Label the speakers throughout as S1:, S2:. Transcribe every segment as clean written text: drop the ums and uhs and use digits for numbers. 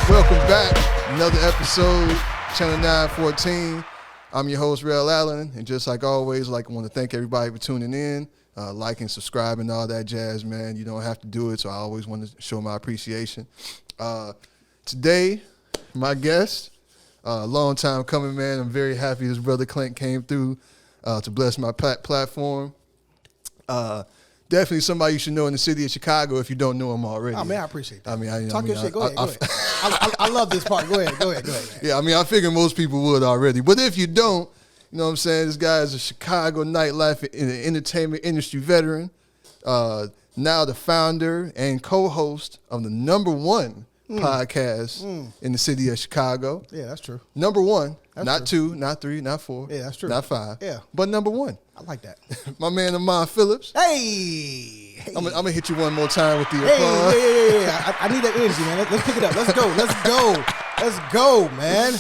S1: Welcome back. Another episode, Channel 914. I'm your host, Real Allen, and just like always, I want to thank everybody for tuning in, liking, subscribing, all that jazz, man. You don't have to do it, so I always want to show my appreciation. Today, my guest, long time coming, man. I'm very happy his brother Clint came through to bless my platform. Definitely somebody you should know in the city of Chicago if you don't know him already.
S2: Oh, man, I appreciate that.
S1: I mean,
S2: Talk your shit. Go ahead. I love this part. Go ahead, man.
S1: Yeah, I mean, I figure most people would already. But if you don't, you know what I'm saying? This guy is a Chicago nightlife and entertainment industry veteran. Now the founder and co-host of the #1 podcast in the city of Chicago.
S2: Yeah, that's true.
S1: #1.
S2: That's
S1: not
S2: true.
S1: 2, not 3, not 4.
S2: Yeah, that's true.
S1: Not 5.
S2: Yeah.
S1: But #1.
S2: I like that.
S1: My man, Amon Phillips.
S2: Hey.
S1: I'm going to hit you one more time with the applause.
S2: Yeah. I need that energy, man. Let's pick it up. Let's go, man.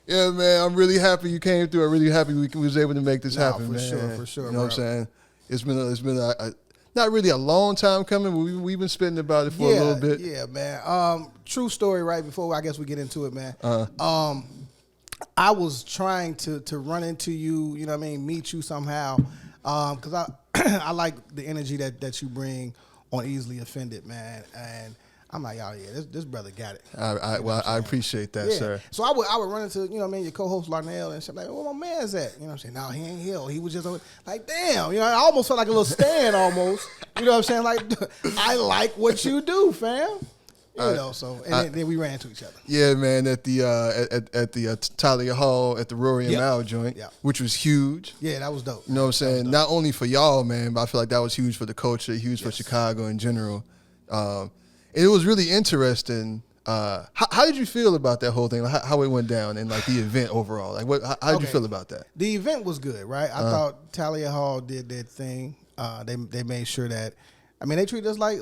S1: Yeah, man, I'm really happy you came through. I'm really happy we was able to make this happen,
S2: for
S1: man.
S2: For sure.
S1: You know what I'm saying? It's been a not really a long time coming, but we've been spitting about it for a little bit.
S2: Yeah, man. True story, right before I guess we get into it, man. I was trying to run into you, you know what I mean, meet you somehow, because I like the energy that you bring on Easily Offended, man, and I'm like, oh yeah, this brother got it.
S1: I appreciate that, sir.
S2: So I would run into, you know what I mean, your co-host Larnell and shit, like, where my man's at? You know what I'm saying? No, he ain't here. He was just like, damn, you know, I almost felt like a little stand almost. You know what I'm saying? Like, I like what you do, fam. You know, so then we ran into each other.
S1: Yeah, man, at the Talia Hall at the Rory and Mal joint, which was huge.
S2: Yeah, that was dope.
S1: You know what I'm saying? Not only for y'all, man, but I feel like that was huge for the culture, huge for Chicago in general. It was really interesting. How did you feel about that whole thing? Like how it went down and like the event overall? Like how did you feel about that?
S2: The event was good, right? I thought Talia Hall did their thing. They made sure that. I mean, they treated us like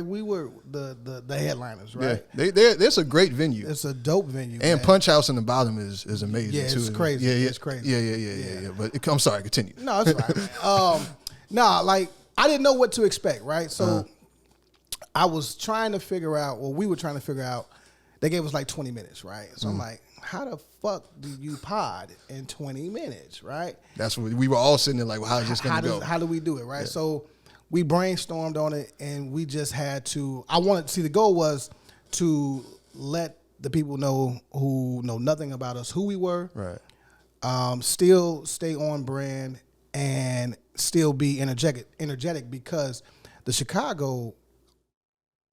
S2: we were the headliners, right?
S1: Yeah, there's a great venue.
S2: It's a dope venue,
S1: and
S2: man.
S1: Punch House in the bottom is amazing too.
S2: Yeah, it's crazy.
S1: Yeah,
S2: it's crazy.
S1: Yeah. But I'm sorry, continue.
S2: No, it's fine. Like I didn't know what to expect, right? So I was trying to figure out. Well, we were trying to figure out. They gave us like 20 minutes, right? So I'm like, how the fuck do you pod in 20 minutes, right?
S1: That's what we were all sitting there like, well, how's this gonna go?
S2: How do we do it, right? Yeah. So we brainstormed on it, and we just had to. The goal was to let the people know who know nothing about us who we were,
S1: right?
S2: Still stay on brand and still be energetic because the Chicago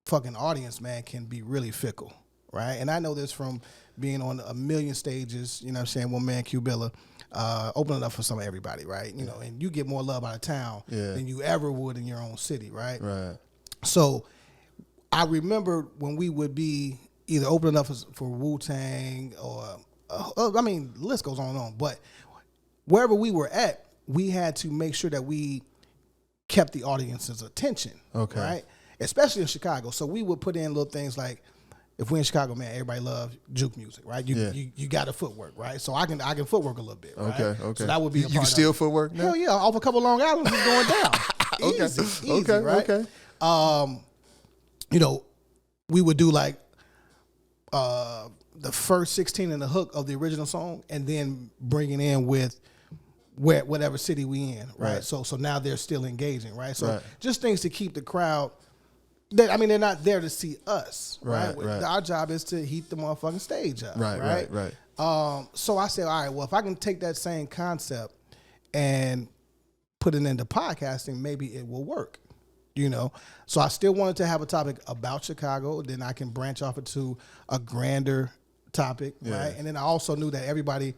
S2: fucking audience, man, can be really fickle, right? And I know this from being on a million stages. You know what I'm saying? One man, Q-Billa. Opening up for some of everybody, right? You know, and you get more love out of town than you ever would in your own city, right?
S1: Right.
S2: So I remember when we would be either opening up for Wu-Tang or, I mean, the list goes on and on. But wherever we were at, we had to make sure that we kept the audience's attention, right? Especially in Chicago. So we would put in little things like, if we're in Chicago, man, everybody loves juke music, right? You got a footwork, right? So I can footwork a little bit, right?
S1: Okay.
S2: So that would be a part
S1: you can steal footwork now?
S2: Hell yeah, off a couple Long Islands is going down. Easy, right?
S1: Okay.
S2: You know, we would do like the first 16 in the hook of the original song, and then bring it in with whatever city we in, right? So now they're still engaging, right? So just things to keep the crowd. They're not there to see us, right? Our job is to heat the motherfucking stage up, right? So I said, all right, well, if I can take that same concept and put it into podcasting, maybe it will work, you know? So I still wanted to have a topic about Chicago. Then I can branch off into a grander topic, right? And then I also knew that everybody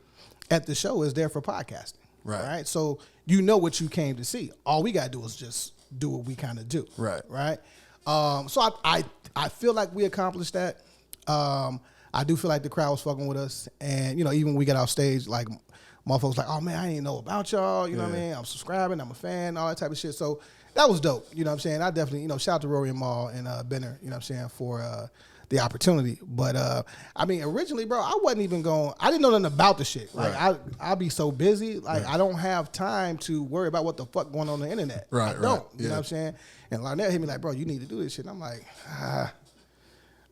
S2: at the show is there for podcasting, right? So you know what you came to see. All we got to do is just do what we kind of do, right? So I feel like we accomplished that. I do feel like the crowd was fucking with us. And, you know, even when we got off stage, like, motherfuckers like, oh, man, I didn't know about y'all. You know what I mean? I'm subscribing. I'm a fan, all that type of shit. So that was dope. You know what I'm saying? I definitely, you know, shout out to Rory and Mal and Benner, you know what I'm saying, for the opportunity. But, I mean, originally, bro, I wasn't even going, I didn't know nothing about the shit. Like, I'll be so busy. Like, I don't have time to worry about what the fuck going on the internet. I don't. You know what I'm saying? And Larnell hit me like, bro, you need to do this shit. And I'm like,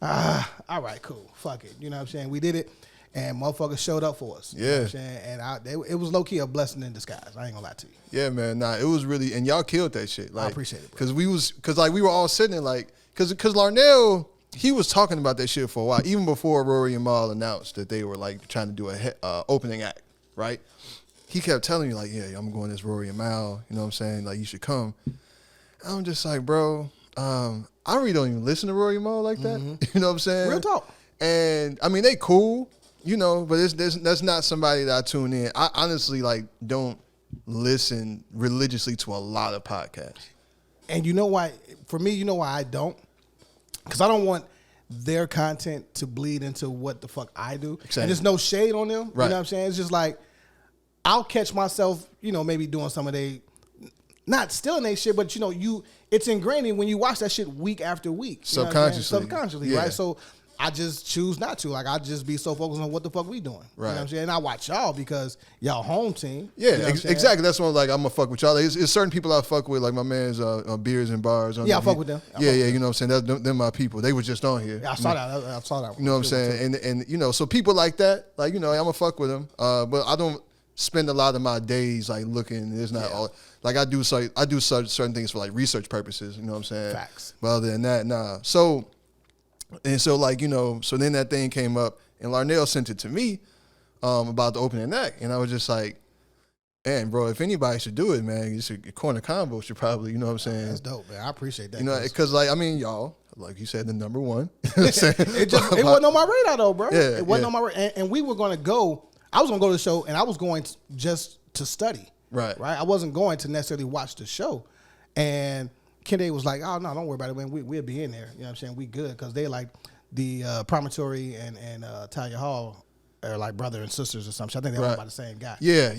S2: All right, cool. Fuck it. You know what I'm saying? We did it, and motherfuckers showed up for us. You know what I'm saying? And it was low-key a blessing in disguise. I ain't gonna lie to you.
S1: Yeah, man. Nah, it was really, and y'all killed that shit. Like,
S2: I appreciate it, bro.
S1: Because we were all sitting there like, because Larnell, he was talking about that shit for a while, even before Rory and Mal announced that they were like trying to do a opening act, right? He kept telling me like, yeah, I'm going as Rory and Mal. You know what I'm saying? Like, you should come. I'm just like, bro, I really don't even listen to Rory and Mal like that. You know what I'm saying?
S2: Real talk.
S1: And I mean, they cool, you know, but that's not somebody that I tune in. I honestly like don't listen religiously to a lot of podcasts.
S2: And you know why? For me, you know why I don't? Because I don't want their content to bleed into what the fuck I do. Exactly. And there's no shade on them. Right. You know what I'm saying? It's just like, I'll catch myself, you know, maybe doing some of they, not stealing their shit, but, you know, it's ingrained in when you watch that shit week after week. Subconsciously, yeah. Right? So I just choose not to. Like, I just be so focused on what the fuck we doing. Right. You know what I'm saying? And I watch y'all because y'all home team.
S1: Yeah,
S2: you know
S1: exactly. That's what I'm going to fuck with y'all. It's certain people I fuck with, like my man's Beers and Bars.
S2: Yeah, I fuck with them.
S1: You know what I'm saying? They're my people. They were just on here.
S2: Yeah, I saw that.
S1: You know what I'm saying? And you know, so people like that, like, you know, I'm going to fuck with them. But I don't spend a lot of my days like looking. It's not all like I do certain things for like research purposes. You know what I'm saying?
S2: Facts.
S1: But other than that, nah. So like, you know, so then that thing came up and Larnell sent it to me about the opening act, and I was just like, man, bro, if anybody should do it, man, Corner Combo should probably, you know what I'm saying?
S2: That's dope, man. I appreciate that.
S1: You know, because like, I mean, y'all, like you said, the number one.
S2: it wasn't on my radar though, bro. Yeah, it wasn't on my radar, and we were gonna go. I was gonna go to the show, and I was going just to study. Right. I wasn't going to necessarily watch the show. And Kende was like, "Oh no, don't worry about it, man. We'll be in there. You know what I'm saying? We good because they like the Promontory and Talia Hall are like brother and sisters or something. I think they're owned by the same guy. Yeah.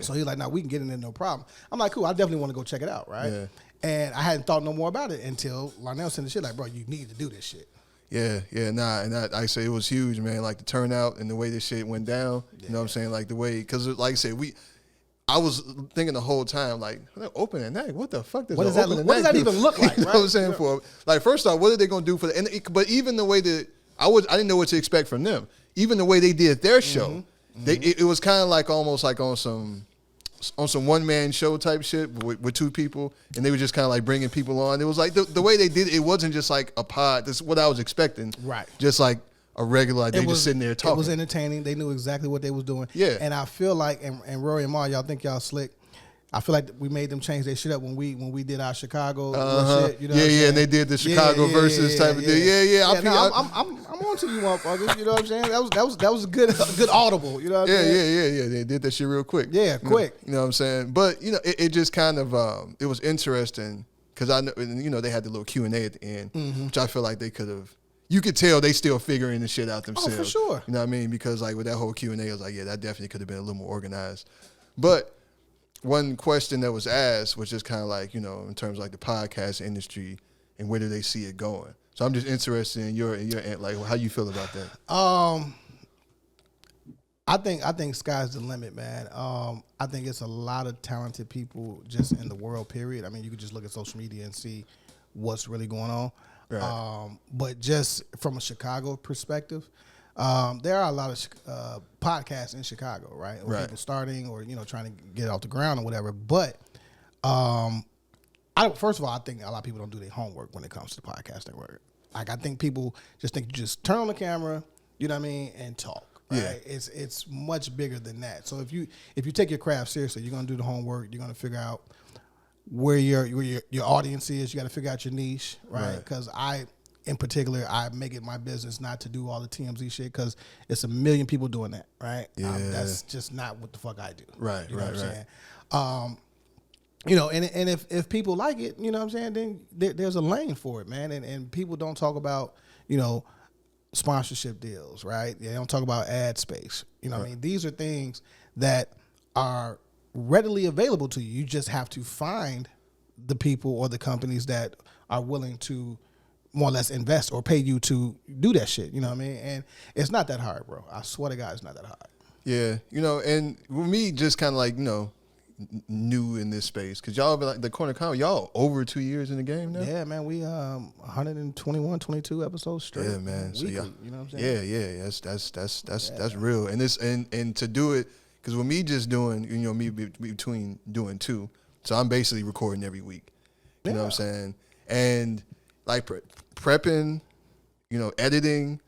S2: So he's like, "No, we can get in there, no problem." I'm like, "Cool. I definitely want to go check it out, right?" Yeah. And I hadn't thought no more about it until Larnell sent the shit like, "Bro, you need to do this shit."
S1: Yeah, nah, and I say it was huge, man. Like the turnout and the way this shit went down. You know what I'm saying? Like the way, because like I said, I was thinking the whole time, like, opening act, what the fuck does
S2: that even look like?
S1: You know what I'm saying? For like, first off, what are they gonna do for the? But even the way that I didn't know what to expect from them. Even the way they did their show, it was kind of like almost like on some one man show type shit with two people, and they were just kind of like bringing people on. It was like the way they did it wasn't just like a pod. That's what I was expecting. Right. Just like a regular, like they just sitting there talking.
S2: It was entertaining. They knew exactly what they was doing.
S1: Yeah.
S2: And I feel like, and Rory and Mar, y'all think y'all slick. I feel like we made them change their shit up when we did our Chicago shit. You know
S1: and they did the Chicago versus type of deal. Yeah.
S2: I'm on to you, motherfuckers. You know what I'm saying? That was a good audible. You know what I'm saying?
S1: Yeah. They did that shit real quick.
S2: Yeah, quick.
S1: You know what I'm saying? But you know, it just kind of it was interesting because I know, you know, they had the little Q&A at the end, which I feel like they could have. You could tell they still figuring the shit out themselves.
S2: Oh, for sure.
S1: You know what I mean? Because like with that whole Q&A, I was like, yeah, that definitely could have been a little more organized. But one question that was asked was just kind of like, you know, in terms of like the podcast industry and where do they see it going. So I'm just interested in your like how you feel about that.
S2: I think sky's the limit, man. I think it's a lot of talented people just in the world, period. I mean, you could just look at social media and see what's really going on. Right. But just from a Chicago perspective, there are a lot of podcasts in Chicago, right? Or people starting or, you know, trying to get it off the ground or whatever. But first of all, I think a lot of people don't do their homework when it comes to podcasting work. Like, I think people just think you just turn on the camera, you know what I mean, and talk. Right? Yeah. It's much bigger than that. So if you take your craft seriously, you're gonna do the homework. You're gonna figure out where your audience is. You got to figure out your niche, right? Because in particular, I make it my business not to do all the TMZ shit because it's a million people doing that, right?
S1: Yeah.
S2: That's just not what the fuck I do.
S1: Right,
S2: you know what
S1: I'm
S2: saying? You know, and if people like it, you know what I'm saying, then there's a lane for it, man. And people don't talk about, you know, sponsorship deals, right? They don't talk about ad space. You know what I mean? These are things that are readily available to you. You just have to find the people or the companies that are willing to more or less invest or pay you to do that shit. You know what I mean? And it's not that hard, bro. I swear to God, it's not that hard.
S1: Yeah. You know, and with me, just kind of like, you know, new in this space? Because y'all been like the Corner Comedy, y'all over 2 years in the game now?
S2: Yeah, man, we 121, 22 episodes straight.
S1: Yeah, man.
S2: Weekly,
S1: so
S2: you know what I'm saying?
S1: Yeah. That's real. And this and to do it, because with me just doing, me between doing 2, so I'm basically recording every week. You know what I'm saying? And like prepping, editing,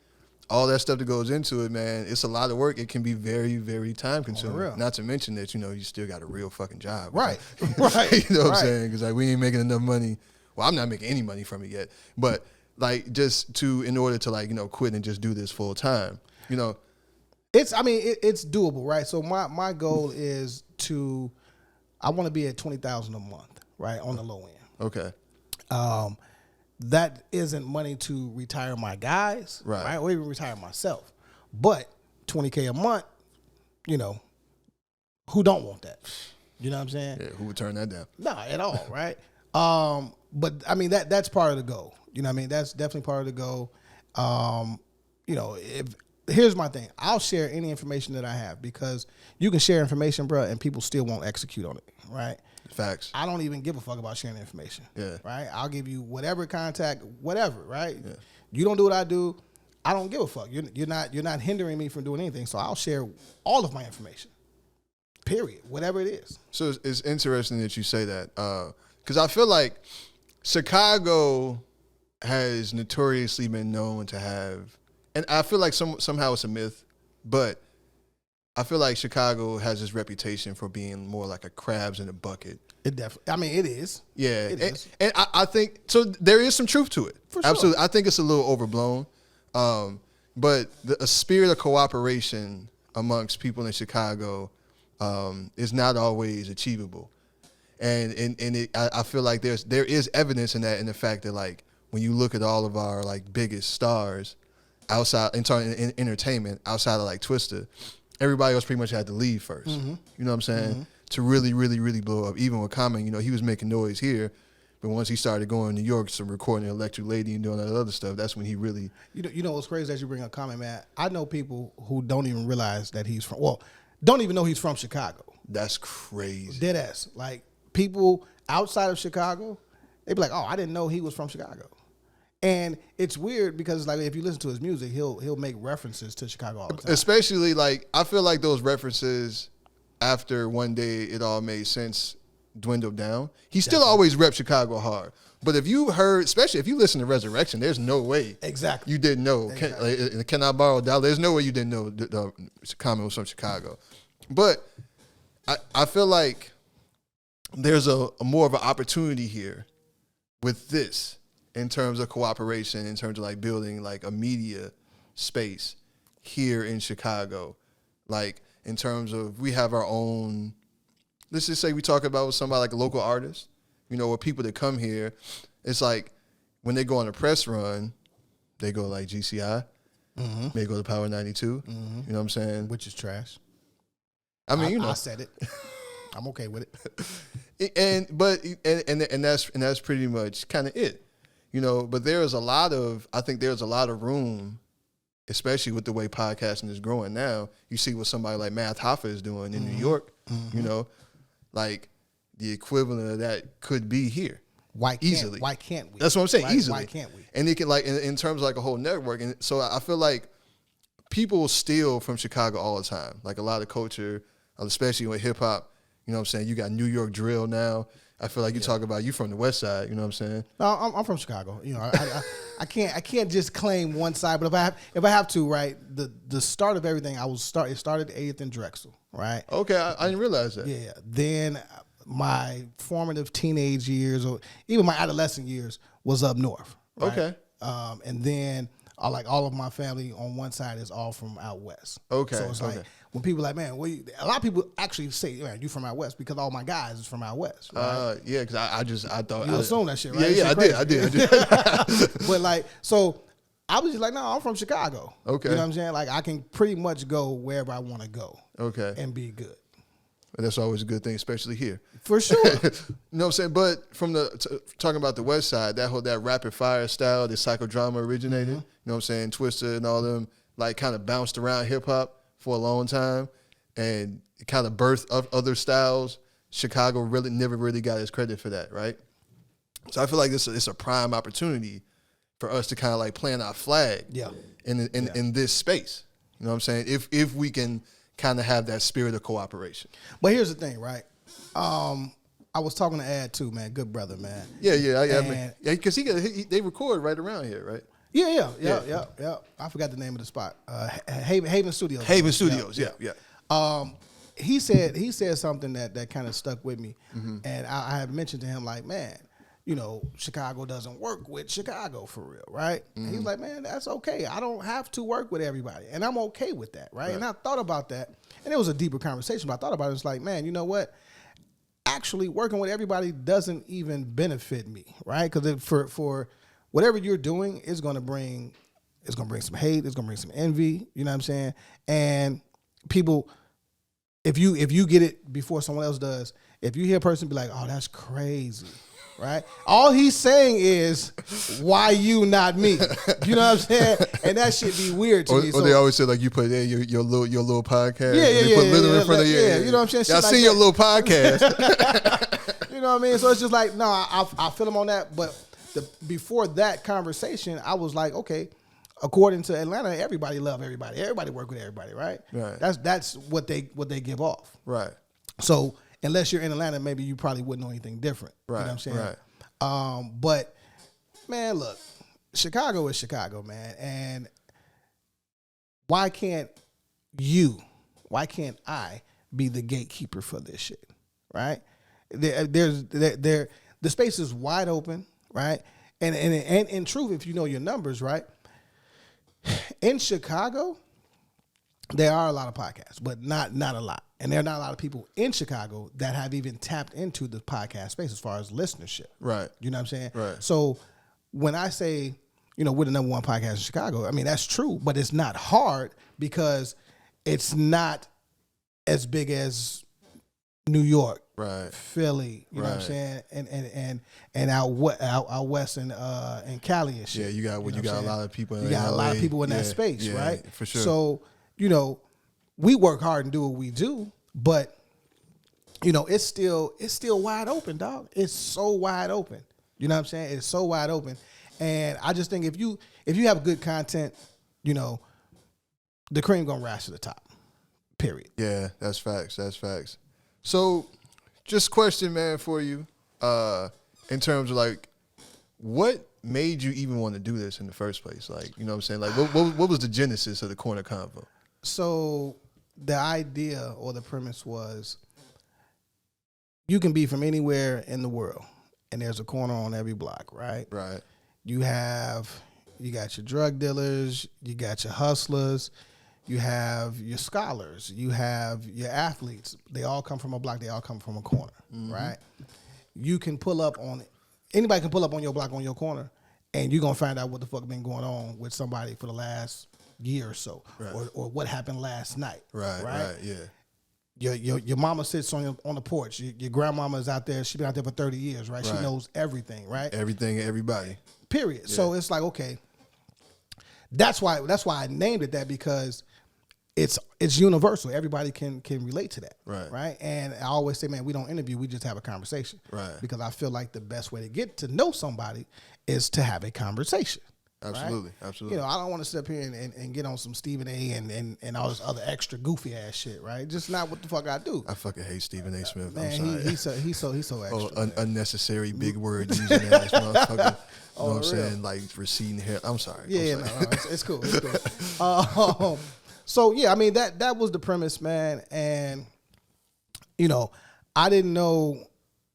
S1: all that stuff that goes into it, man, it's a lot of work. It can be very, very time consuming. Not to mention that, you still got a real fucking job.
S2: Right.
S1: Right. You know what I'm saying? Because like we ain't making enough money. Well, I'm not making any money from it yet. But like just in order to like, quit and just do this full time,
S2: It's doable, right? So my goal is I want to be at 20,000 a month, right? On the low end.
S1: Okay.
S2: That isn't money to retire my guys, right? Or even retire myself. But $20K a month, who don't want that? You know what I'm saying?
S1: Yeah, who would turn that down?
S2: No, at all, right? But I mean that's part of the goal. You know what I mean? That's definitely part of the goal. Here's my thing. I'll share any information that I have because you can share information, bro, and people still won't execute on it, right?
S1: Facts.
S2: I don't even give a fuck about sharing information.
S1: Yeah.
S2: Right? I'll give you whatever contact, whatever, right?
S1: Yeah.
S2: You don't do what I do, I don't give a fuck. You're not hindering me from doing anything. So I'll share all of my information. Period. Whatever it is.
S1: So it's interesting that you say that. Because I feel like Chicago has notoriously been known to have, and I feel like somehow it's a myth, but I feel like Chicago has this reputation for being more like a crabs in a bucket.
S2: It definitely. I mean, it is.
S1: Yeah,
S2: it is.
S1: And I think so. There is some truth to it.
S2: For sure.
S1: Absolutely, I think it's a little overblown. But a spirit of cooperation amongst people in Chicago is not always achievable, and I feel like there is evidence in that, in the fact that like when you look at all of our like biggest stars outside in entertainment outside of like Twista, everybody else pretty much had to leave first.
S2: Mm-hmm.
S1: You know what I'm saying? To really, really, really blow up. Even with Common, he was making noise here, but once he started going to New York, some recording Electric Lady and doing that other stuff, that's when he really.
S2: You know what's crazy as you bring up Common, man? I know people who don't even realize that he's don't even know he's from Chicago.
S1: That's crazy.
S2: Dead ass. Like people outside of Chicago, they be like, "Oh, I didn't know he was from Chicago." And it's weird because like if you listen to his music, he'll make references to Chicago all the time.
S1: Especially like I feel like those references after One Day It All Made Sense dwindled down. He still always rep Chicago hard. But if you heard, especially if you listen to Resurrection, there's no way
S2: exactly
S1: you didn't know.
S2: Exactly.
S1: Can I Borrow a $1? There's no way you didn't know the Common was from Chicago. But I feel like there's a more of an opportunity here with this in terms of cooperation, in terms of like building like a media space here in Chicago. Like in terms of we have our own, let's just say we talk about somebody like a local artist, or people that come here, it's like when they go on a press run, they go like GCI, they go to Power 92, you know what I'm saying?
S2: Which is trash.
S1: I mean,
S2: I said it. I'm okay with it.
S1: And that's pretty much kind of it. But there's a lot of room, especially with the way podcasting is growing now. You see what somebody like Math Hoffa is doing in New York, like the equivalent of that could be here.
S2: Why can't we?
S1: That's what I'm saying, easily.
S2: Why can't we?
S1: And it can like, in terms of like a whole network. And so I feel like people steal from Chicago all the time. Like a lot of culture, especially with hip hop, you know what I'm saying? You got New York drill now. I feel like you talk about you from the West Side. You know what I'm saying?
S2: No, I'm from Chicago. I can't just claim one side. But if I have to, right? The start of everything, it started 8th and Drexel, right?
S1: Okay, I didn't realize that.
S2: Yeah. Then my formative teenage years, or even my adolescent years, was up north. Right?
S1: Okay.
S2: And then like all of my family on one side is all from out west.
S1: Okay.
S2: So it's like when people are like, man, a lot of people actually say, man, you from out west because all my guys is from out west. Right?
S1: Yeah, because I thought
S2: you assume that shit, right?
S1: Yeah, I did.
S2: But like, so I was just like, no, I'm from Chicago.
S1: Okay.
S2: You know what I'm saying? Like I can pretty much go wherever I want to go.
S1: Okay.
S2: And be good.
S1: And that's always a good thing, especially here.
S2: For sure.
S1: You know what I'm saying? But from talking about the West Side, that rapid fire style, the psychodrama originated. You know what I'm saying? Twista and all them like kind of bounced around hip hop for a long time, and kind of birthed of other styles Chicago really never really got his credit for that, right? So I feel like it's a prime opportunity for us to kind of like plant our flag in this space. You know what I'm saying? If we can kind of have that spirit of cooperation.
S2: But here's the thing, right? I was talking to Ad too, man. Good brother, man.
S1: Yeah. Because they record right around here, right?
S2: Yeah. I forgot the name of the spot. Haven Studios.
S1: Haven Studios. Yeah.
S2: He said something that kind of stuck with me, and I had mentioned to him like, man, you know, Chicago doesn't work with Chicago for real, right? And he's like, man, that's okay. I don't have to work with everybody, and I'm okay with that, right? And I thought about that, and it was a deeper conversation, but I thought about it. It's like, man, you know what? Actually, working with everybody doesn't even benefit me, right? Because for whatever you're doing, it's gonna bring some hate, it's gonna bring some envy. You know what I'm saying? And people, if you get it before someone else does, if you hear a person be like, "Oh, that's crazy," right? All he's saying is, "Why you, not me?" You know what I'm saying? And that shit be weird to me.
S1: Or they always say like, you put your little podcast.
S2: Yeah.
S1: They put little in front of you.
S2: Yeah, you know what I'm saying?
S1: I see your little podcast.
S2: You know what I mean? So it's just like, no, I feel him on that. But before that conversation, I was like, okay, according to Atlanta, everybody love everybody. Everybody work with everybody, right?
S1: Right.
S2: That's what they give off.
S1: Right.
S2: So unless you're in Atlanta, maybe you probably wouldn't know anything different.
S1: Right.
S2: You know what I'm saying?
S1: Right.
S2: But man, look, Chicago is Chicago, man. And why can't I be the gatekeeper for this shit? Right? The space is wide open, right? And in truth, if you know your numbers, right? In Chicago, there are a lot of podcasts, but not a lot. And there are not a lot of people in Chicago that have even tapped into the podcast space as far as listenership.
S1: Right.
S2: You know what I'm saying?
S1: Right.
S2: So when I say, you know, we're the number one podcast in Chicago, I mean, that's true, but it's not hard because it's not as big as New York,
S1: right,
S2: Philly, you know what I'm saying, and out west and Cali and shit.
S1: Yeah, you got a lot of people.
S2: You got a lot of people in that space, right?
S1: For sure.
S2: So you know, we work hard and do what we do, but you know, it's still wide open, dog. It's so wide open. You know what I'm saying? It's so wide open, and I just think if you have good content, you know, the cream gonna rise to the top. Period.
S1: Yeah, that's facts. That's facts. So, just question, man, for you, in terms of like, what made you even want to do this in the first place? Like, you know what I'm saying? Like, what was the genesis of the Corner Convo?
S2: So, the idea or the premise was, you can be from anywhere in the world, and there's a corner on every block, right?
S1: Right.
S2: You got your drug dealers, you got your hustlers, you have your scholars, you have your athletes. They all come from a block. They all come from a corner, right? You can anybody can pull up on your block, on your corner, and you're going to find out what the fuck been going on with somebody for the last year or so,
S1: right,
S2: or what happened last night.
S1: Right, yeah.
S2: Your mama sits on the porch. Your grandmama is out there. She's been out there for 30 years, right? She knows everything, right?
S1: Everything, everybody.
S2: Period.
S1: Yeah.
S2: So it's like, okay, that's why I named it that, because it's universal. Everybody can relate to that, right? And I always say, man, we don't interview, we just have a conversation,
S1: right? Because
S2: I feel like the best way to get to know somebody is to have a conversation.
S1: Absolutely,
S2: right?
S1: Absolutely.
S2: You know, I don't want to sit up here and get on some Stephen A. and all this other extra goofy ass shit, right? Just not what the fuck I do.
S1: I fucking hate Stephen A. Smith.
S2: Man,
S1: I'm sorry.
S2: He's so extra.
S1: Unnecessary big word using ass motherfucker. You know what I'm saying? Like receding hair. I'm sorry.
S2: Yeah, no, it's cool. It's cool. So yeah, I mean that was the premise, man. And you know, I didn't know.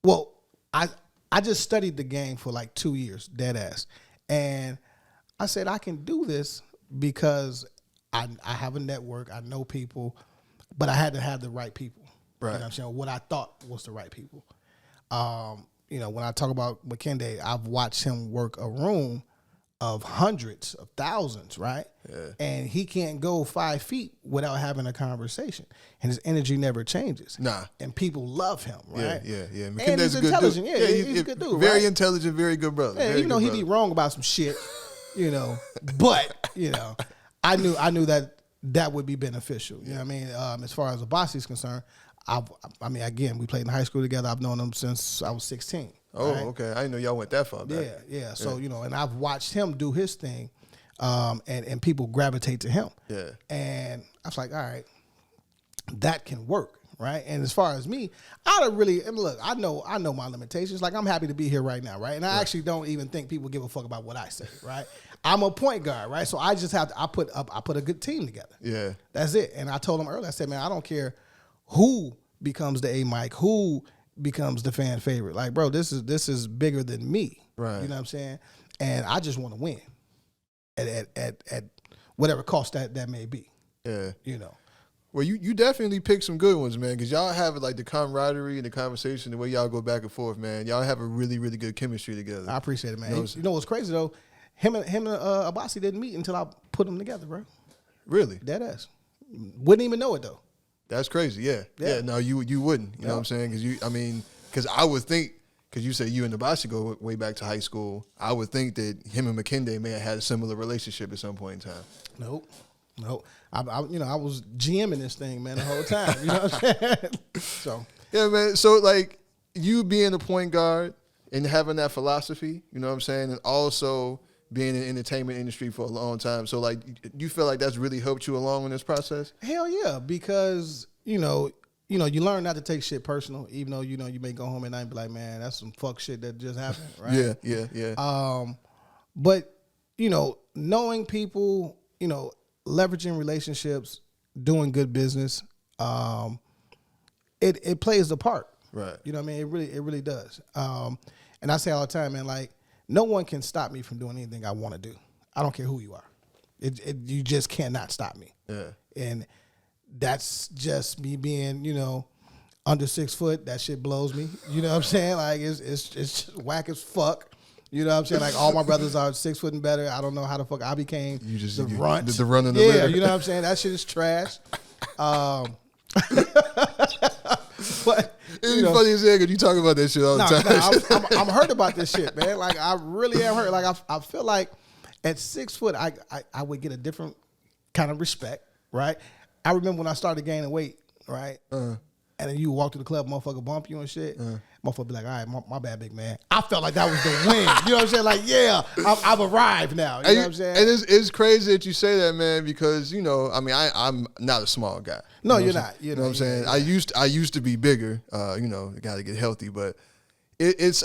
S2: Well, I just studied the game for like 2 years, dead ass, and I said I can do this because I have a network, I know people, but I had to have the right people.
S1: Right.
S2: You know what I'm saying? What I thought was the right people. You know, when I talk about McKenday, I've watched him work a room of hundreds of thousands, right?
S1: Yeah.
S2: And he can't go 5 feet without having a conversation. And his energy never changes.
S1: Nah.
S2: And people love him, right?
S1: Yeah.
S2: And he's intelligent. Yeah, he's a good dude,
S1: very
S2: right?
S1: Intelligent, very good brother.
S2: Yeah, even though he be wrong about some shit, you know. But, you know, I knew that would be beneficial. You know what I mean? As far as the boss is concerned, I mean, again, we played in high school together. I've known him since I was 16.
S1: Oh,
S2: right?
S1: okay. I didn't know y'all went that far back.
S2: Yeah. So, and I've watched him do his thing, and people gravitate to him.
S1: Yeah.
S2: And I was like, all right, that can work, right? And as far as me, look, I know my limitations. Like, I'm happy to be here right now, right? And I actually don't even think people give a fuck about what I say, right? I'm a point guard, right? So I just have to, I put a good team together.
S1: Yeah.
S2: That's it. And I told him earlier, I said, man, I don't care who becomes the A Mike, who becomes the fan favorite. Like, bro, this is bigger than me.
S1: Right.
S2: You know what I'm saying? And I just want to win at whatever cost that may be.
S1: Yeah.
S2: Well,
S1: you definitely picked some good ones, man, because y'all have like the camaraderie and the conversation, the way y'all go back and forth, man. Y'all have a really, really good chemistry together.
S2: I appreciate it, man. You know what's crazy though? Him and Abasi didn't meet until I put them together, bro.
S1: Really?
S2: Dead ass. Wouldn't even know it though.
S1: That's crazy. Yeah. No, you wouldn't. You know what I'm saying? Because I would think, because you said you and Abasi go way back to high school, I would think that him and McKinday may have had a similar relationship at some point in time.
S2: Nope. I was GMing this thing, man, the whole time. You know what I'm saying? So
S1: yeah, man. So like you being a point guard and having that philosophy, you know what I'm saying, and also being in the entertainment industry for a long time. So like, you feel like that's really helped you along in this process?
S2: Hell yeah, because you learn not to take shit personal, even though you may go home at night and be like, man, that's some fuck shit that just happened, right?
S1: Yeah.
S2: But knowing people, leveraging relationships, doing good business, it plays a part.
S1: Right.
S2: You know what I mean? It really does. And I say all the time, man, like, no one can stop me from doing anything I want to do. I don't care who you are. You just cannot stop me.
S1: Yeah.
S2: And that's just me being, under 6 foot. That shit blows me. You know what I'm saying? Like, it's just whack as fuck. You know what I'm saying? Like, all my brothers are 6 foot and better. I don't know how the fuck I became the runt.
S1: The run in the
S2: litter.
S1: litter.
S2: You know what I'm saying? That shit is trash. But
S1: it's funny as hell because you talk about that shit all the time.
S2: I'm hurt about this shit, man. Like, I really am hurt. Like, I feel like at 6 foot, I would get a different kind of respect, right? I remember when I started gaining weight, right? And then you walk to the club, motherfucker bump you and shit. Motherfucker be like, all right, my bad, big man. I felt like that was the win. You know what I'm saying? Like, yeah, I've arrived now. You know what I'm saying?
S1: And it's crazy that you say that, man, because, I'm not a small guy.
S2: No, you're not.
S1: You know what I'm saying? I used to be bigger, got to get healthy, but it is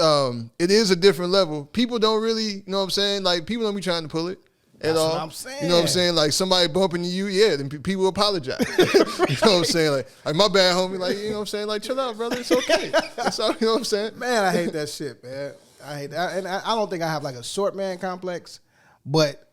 S1: a different level. People don't really, you know what I'm saying? Like, people don't be trying to pull it. At all.
S2: What I'm saying.
S1: You know what I'm saying? Like, somebody bumping you, then people apologize. You know what I'm saying? Like my bad, homie. Like, you know what I'm saying? Like, chill out, brother. It's okay. That's all, you know what I'm saying?
S2: Man, I hate that shit, man. I hate that. And I don't think I have like a short man complex, but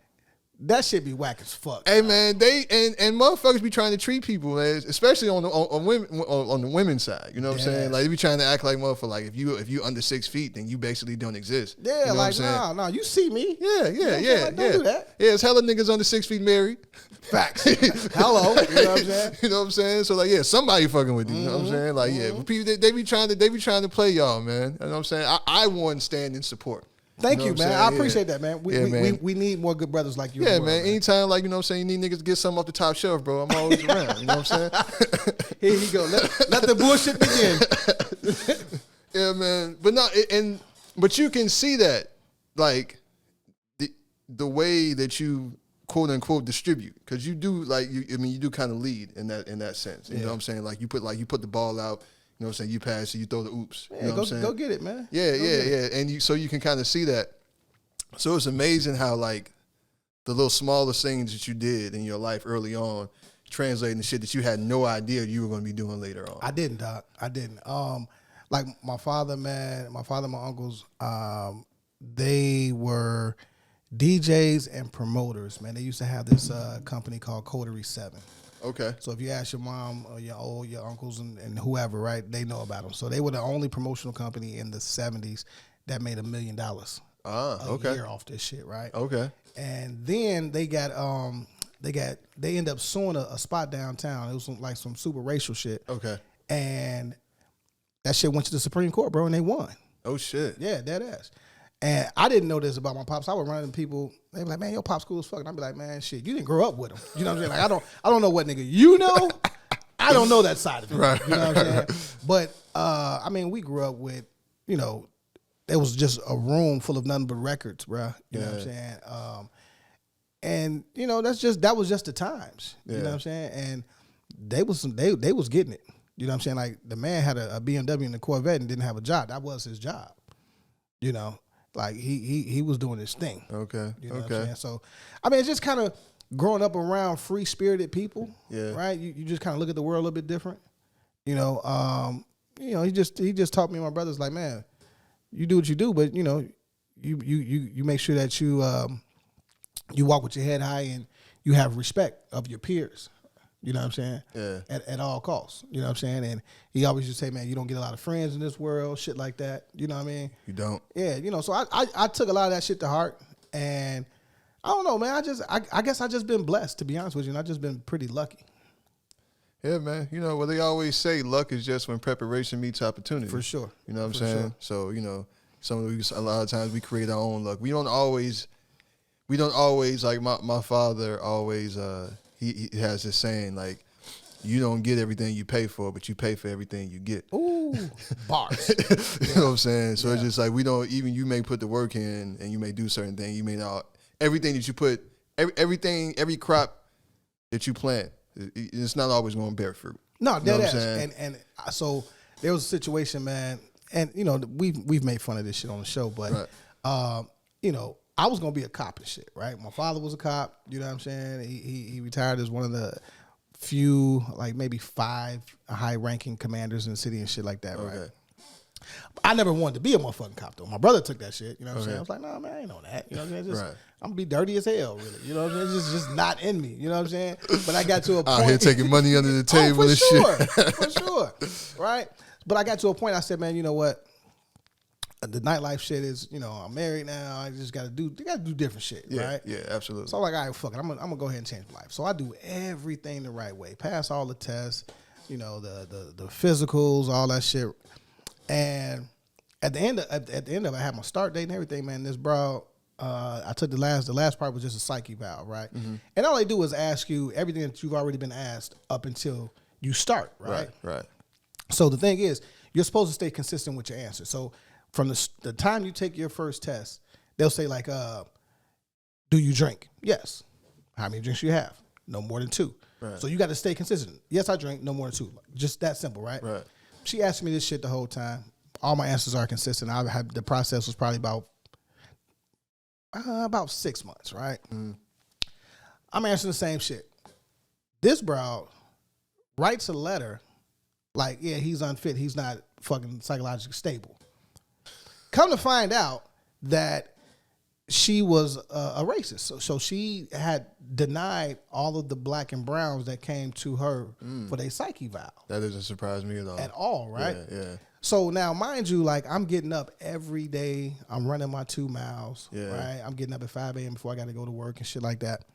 S2: that shit be whack as fuck.
S1: Hey, man, they and motherfuckers be trying to treat people, man, especially on the women's side. You know what I'm saying? Like, they be trying to act like motherfucker. Like, if you under 6 feet, then you basically don't exist.
S2: Yeah,
S1: you know
S2: like, nah, you see me.
S1: Yeah.
S2: Like, don't do that.
S1: Yeah, it's hella niggas under 6 feet married.
S2: Facts. Hello. You know what I'm saying?
S1: You know what I'm saying? So, like, yeah, somebody fucking with you. You know what I'm saying? Like, yeah, but people they be trying to play y'all, man. You know what I'm saying? I wouldn't stand in support.
S2: Thank you, man. I appreciate that, man. We need more good brothers like you.
S1: Yeah, man. Anytime, like, you know what I'm saying, you need niggas to get something off the top shelf, bro, I'm always around. You know what I'm saying?
S2: Here you go. Let the bullshit begin.
S1: Yeah, man. But no, but you can see that, like, the way that you quote unquote distribute, because you do, like, you do kind of lead in that sense. You know what I'm saying? Like, you put the ball out. You know what I'm saying? You pass it, you throw the oops.
S2: Yeah,
S1: you know what I'm saying? Go
S2: get it, man.
S1: Yeah. And so you can kind of see that. So it's amazing how, like, the little smallest things that you did in your life early on translating the shit that you had no idea you were going to be doing later on.
S2: I didn't, Doc. I didn't. Like, my father, my uncles, they were DJs and promoters, man. They used to have this company called Coterie 7.
S1: Okay.
S2: So if you ask your mom or your uncles and whoever, right, they know about them. So they were the only promotional company in the 70s that made $1 million a year off this shit, right?
S1: Okay.
S2: And then they ended up suing a spot downtown. It was like some super racial shit.
S1: Okay.
S2: And that shit went to the Supreme Court, bro, and they won.
S1: Oh shit.
S2: Yeah, dead ass. And I didn't know this about my pops. I would run into people. They be like, "Man, your pop's cool as fuck." And I'd be like, "Man, shit, you didn't grow up with him." You know what I'm saying? Like, I don't know what nigga you know. I don't know that side of it.
S1: Right.
S2: You know what I'm saying? But I mean, we grew up with, you know, there was just a room full of nothing but records, bro. You know what I'm saying? And you know, that was just the times. You know what I'm saying? And they was getting it. You know what I'm saying? Like the man had a BMW and a Corvette and didn't have a job. That was his job. You know, like he was doing his thing.
S1: Okay.
S2: You know what I'm saying? So, I mean, it's just kind of growing up around free spirited people.
S1: Yeah. Right.
S2: You just kind of look at the world a little bit different. You know, he just taught me and my brothers like, man, you do what you do, but you know, you make sure that you walk with your head high and you have respect of your peers. You know what I'm saying?
S1: Yeah.
S2: At all costs. You know what I'm saying? And he always just say, man, you don't get a lot of friends in this world, shit like that. You know what I mean?
S1: You don't.
S2: Yeah, you know, so I took a lot of that shit to heart. And I don't know, man. I guess I just been blessed, to be honest with you. And I just been pretty lucky.
S1: Yeah, man. You know, well, they always say luck is just when preparation meets opportunity.
S2: For sure.
S1: You know what I'm saying? Sure. So, you know, a lot of times we create our own luck. We don't always like my father always he has this saying like, you don't get everything you pay for, but you pay for everything you get.
S2: Ooh, bars.
S1: You know what I'm saying? So it's just like you may put the work in and you may do certain things. You may not, everything that you put, every crop that you plant, it's not always going to bear fruit.
S2: No,
S1: you know
S2: that is. And so there was a situation, man, and you know, we've made fun of this shit on the show, but you know, I was gonna be a cop and shit, right? My father was a cop, you know what I'm saying? He retired as one of the few, like maybe 5 high-ranking commanders in the city and shit like that, right? I never wanted to be a motherfucking cop though. My brother took that shit, you know what I'm saying? I was like, nah, man, I ain't know that. You know what I'm saying? I'm gonna be dirty as hell, really. You know what I'm saying? It's just not in me. You know what I'm saying? But I got to a point.
S1: Out here taking money under the table and
S2: shit.
S1: For
S2: sure. Right? But I got to a point, I said, man, you know what? The nightlife shit is, you know, I'm married now. I just got to do different shit, right?
S1: Yeah, absolutely.
S2: So I'm like, all right, fuck it. I'm gonna go ahead and change my life. So I do everything the right way. Pass all the tests, you know, the physicals, all that shit. And at the end of it, I had my start date and everything, man. This bro, I took the last part was just a psyche valve, right? Mm-hmm. And all they do is ask you everything that you've already been asked up until you start, right?
S1: Right.
S2: So the thing is, you're supposed to stay consistent with your answer. So from the time you take your first test, they'll say like, do you drink? Yes. How many drinks you have? No more than 2. Right. So you got to stay consistent. Yes, I drink. No more than 2. Just that simple, right?
S1: Right.
S2: She asked me this shit the whole time. All my answers are consistent. The process was probably about 6 months, right? Mm. I'm answering the same shit. This bro writes a letter like, yeah, he's unfit. He's not fucking psychologically stable. Come to find out that she was a racist. So she had denied all of the black and browns that came to her for their psyche vow.
S1: That doesn't surprise me at all.
S2: At all, right?
S1: Yeah.
S2: So now, mind you, like I'm getting up every day. I'm running my 2 miles, right? I'm getting up at 5 a.m. before I got to go to work and shit like that.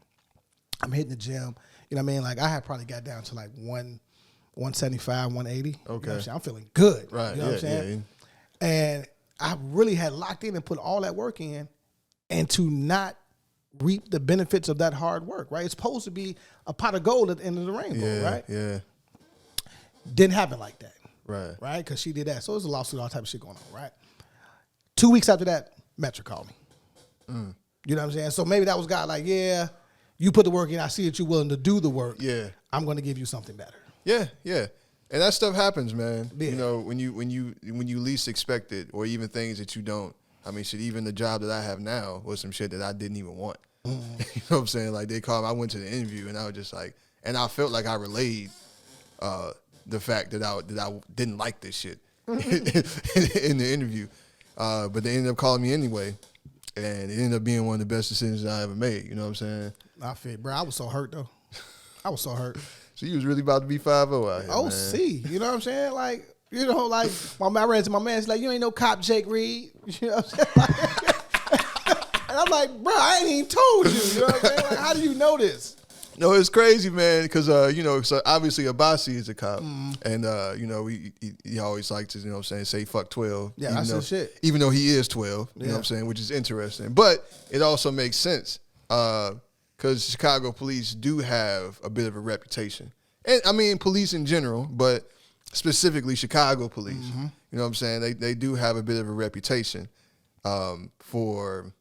S2: I'm hitting the gym. You know what I mean? Like I had probably got down to like 175, 180. Okay. You know what I'm saying? I'm feeling good.
S1: Right.
S2: You know what I'm saying? Yeah. And I really had locked in and put all that work in, and to not reap the benefits of that hard work, right? It's supposed to be a pot of gold at the end of the rainbow, right?
S1: Yeah.
S2: Didn't happen like that. Right. Because she did that. So there's a lawsuit, all type of shit going on, right? 2 weeks after that, Metro called me. You know what I'm saying? So maybe that was God like, yeah, you put the work in. I see that you're willing to do the work.
S1: Yeah.
S2: I'm going to give you something better.
S1: Yeah. And that stuff happens, man. Yeah. You know, when you least expect it, or even things that you don't. I mean, shit, even the job that I have now was some shit that I didn't even want. You know what I'm saying? Like they called me, I went to the interview and I was just like, and I felt like I relayed the fact that I didn't like this shit in the interview. But they ended up calling me anyway. And it ended up being one of the best decisions I ever made. You know what I'm saying?
S2: I feel, bro. I was so hurt, though. I was so hurt.
S1: So you was really about to be 5-0 out here,
S2: man. See, you know what I'm saying? Like, you know, like, I ran to my man, he's like, you ain't no cop, Jake Reed. You know what I'm saying? And I'm like, bro, I ain't even told you. You know what I'm saying? Like, how do you know this?
S1: No, it's crazy, man, because, you know, so obviously Abasi is a cop. And, you know, he always likes to, you know what I'm saying, say fuck 12.
S2: Yeah, that's his shit.
S1: Even though he is 12, you know what I'm saying, which is interesting. But it also makes sense because Chicago police do have a bit of a reputation. And I mean, police in general, but specifically Chicago police.
S2: Mm-hmm.
S1: You know what I'm saying? They do have a bit of a reputation for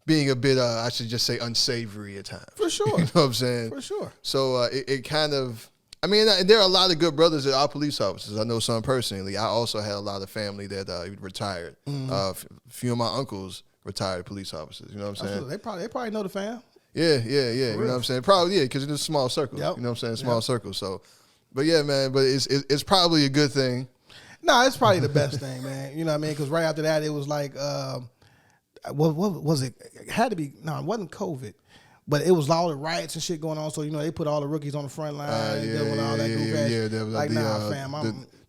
S1: being a bit, I should just say, unsavory at times.
S2: For sure.
S1: You know what I'm saying?
S2: For sure.
S1: So it kind of, I mean, there are a lot of good brothers that are police officers. I know some personally. I also had a lot of family that retired.
S2: Mm-hmm.
S1: A few of my uncles retired police officers. You know what I'm saying?
S2: They probably know the fam.
S1: Yeah. You know what I'm saying? Probably, yeah, because it's a small circle.
S2: Yep.
S1: You know what I'm saying? Small circle. So, but yeah, man, but it's probably a good thing.
S2: No, it's probably the best thing, man. You know what I mean? Because right after that, it was like, what was it? It had to be, no, it wasn't COVID. But it was all the riots and shit going on. So, you know, they put all the rookies on the front line.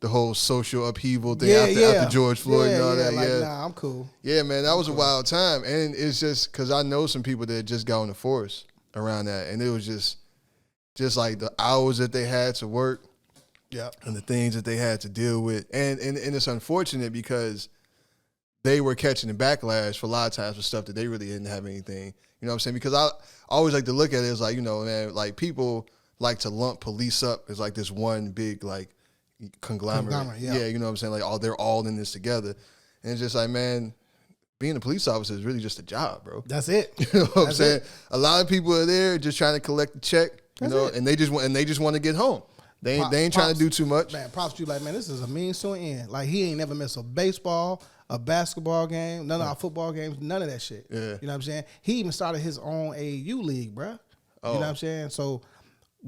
S1: The whole social upheaval thing after George Floyd and all that.
S2: Like, nah, I'm cool.
S1: Yeah, man, that was a wild time. And it's just because I know some people that just got on the force around that. And it was just like the hours that they had to work.
S2: Yeah. And
S1: the things that they had to deal with. And it's unfortunate because they were catching the backlash for a lot of times for stuff that they really didn't have anything. You know what I'm saying? Because I always like to look at it as like, you know, man, like people like to lump police up as like this one big like conglomerate. Yeah, you know what I'm saying? Like, oh, they're all in this together. And it's just like, man, being a police officer is really just a job, bro.
S2: That's it.
S1: You know what I'm saying? A lot of people are there just trying to collect the check, and they just want to get home. They ain't trying to do too much.
S2: Man, props to you, like, man, this is a means to an end. Like, he ain't never missed a baseball, a basketball game, none of our football games, none of that shit.
S1: Yeah.
S2: You know what I'm saying? He even started his own AAU league, bruh. You know what I'm saying? So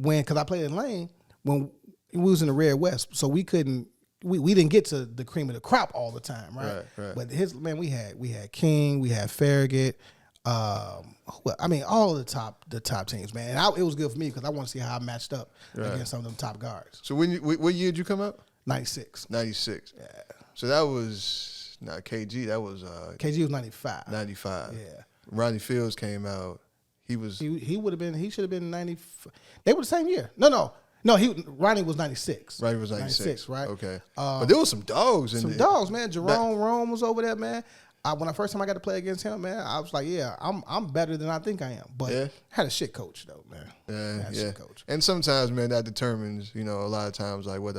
S2: because I played in Lane, when we was in the Red West, so we couldn't, we didn't get to the cream of the crop all the time, right? But we had King, we had Farragut, I mean, all of the top teams, man. And it was good for me because I want to see how I matched up against some of them top guards.
S1: So what year did you come up?
S2: 96.
S1: 96.
S2: Yeah.
S1: So that was not KG. That was
S2: KG was 95.
S1: 95.
S2: Yeah.
S1: Ronnie Fields came out. He
S2: would have been. He should have been 90. They were the same year. No. Ronnie was 96.
S1: Ronnie was 96,
S2: right?
S1: Okay. But there was some dogs in there.
S2: Dogs, man. Jerome Rome was over there, man. When the first time I got to play against him, man, I was like, yeah, I'm better than I think I am. But I had a shit coach though, man. Shit coach.
S1: And sometimes, man, that determines, you know, a lot of times like what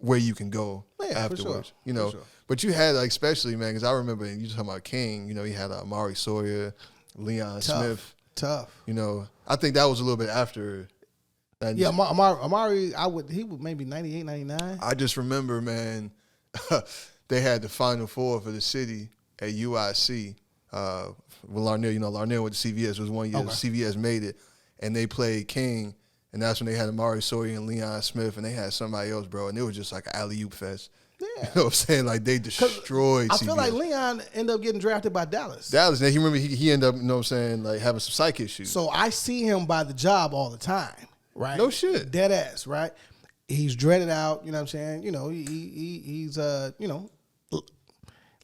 S1: where you can go afterwards.
S2: For sure.
S1: You know.
S2: For sure.
S1: But you had like, especially, man, because I remember you talking about King. You know, he had Amari Sawyer, Leon Smith.
S2: Tough.
S1: You know, I think that was a little bit after.
S2: Yeah, Amari, he would maybe 98, 99.
S1: I just remember, man, they had the Final Four for the city at UIC. With Larnell, you know, Larnell with the CVS was 1 year. Okay. CVS made it, and they played King, and that's when they had Amari Sawyer and Leon Smith, and they had somebody else, bro, and it was just like an alley-oop fest. Yeah. You know what I'm saying? Like, they destroyed CVS.
S2: I feel like Leon ended up getting drafted by Dallas.
S1: And he remember he ended up, you know what I'm saying, like having some psych issues.
S2: So I see him by the job all the time, right?
S1: No shit.
S2: Dead ass, right? He's dreaded out, you know what I'm saying? You know, he's you know,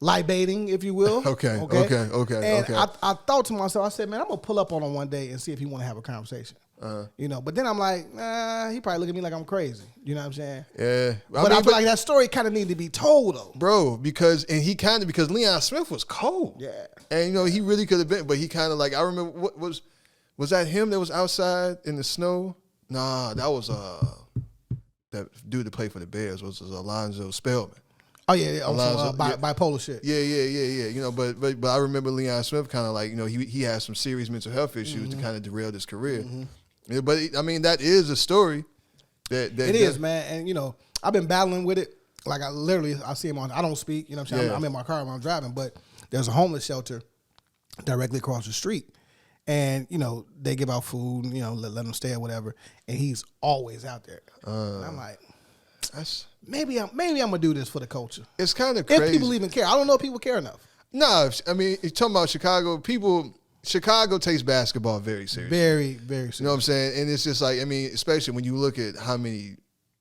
S2: libating, if you will.
S1: Okay.
S2: And I thought to myself, I said, man, I'm going to pull up on him one day and see if he want to have a conversation. You know, but then I'm like, nah, he probably look at me like I'm crazy. You know what I'm saying?
S1: Yeah.
S2: I feel like that story kind of needed to be told, though.
S1: Bro, because Leon Smith was cold.
S2: Yeah.
S1: And, you know, he really could have been, but he kind of like, I remember, what was that him that was outside in the snow? Nah, that was that dude that played for the Bears was Alonzo Spellman.
S2: Oh yeah, bipolar shit.
S1: Yeah. You know, but I remember Leon Smith kind of like, you know, he had some serious mental health issues to kind of derail his career. Yeah, but I mean, that is a story. That it
S2: is, man. And you know, I've been battling with it. Like I see him on. I don't speak. You know what I'm saying? I'm in my car when I'm driving, but there's a homeless shelter directly across the street, and you know they give out food. You know, let them stay or whatever. And he's always out there. And I'm like, maybe I'm gonna do this for the culture.
S1: It's kind of crazy.
S2: If people even care, I don't know if people care enough.
S1: No, I mean, you're talking about Chicago. Chicago takes basketball very seriously.
S2: Very, very seriously.
S1: You know what I'm saying? And it's just like, I mean, especially when you look at how many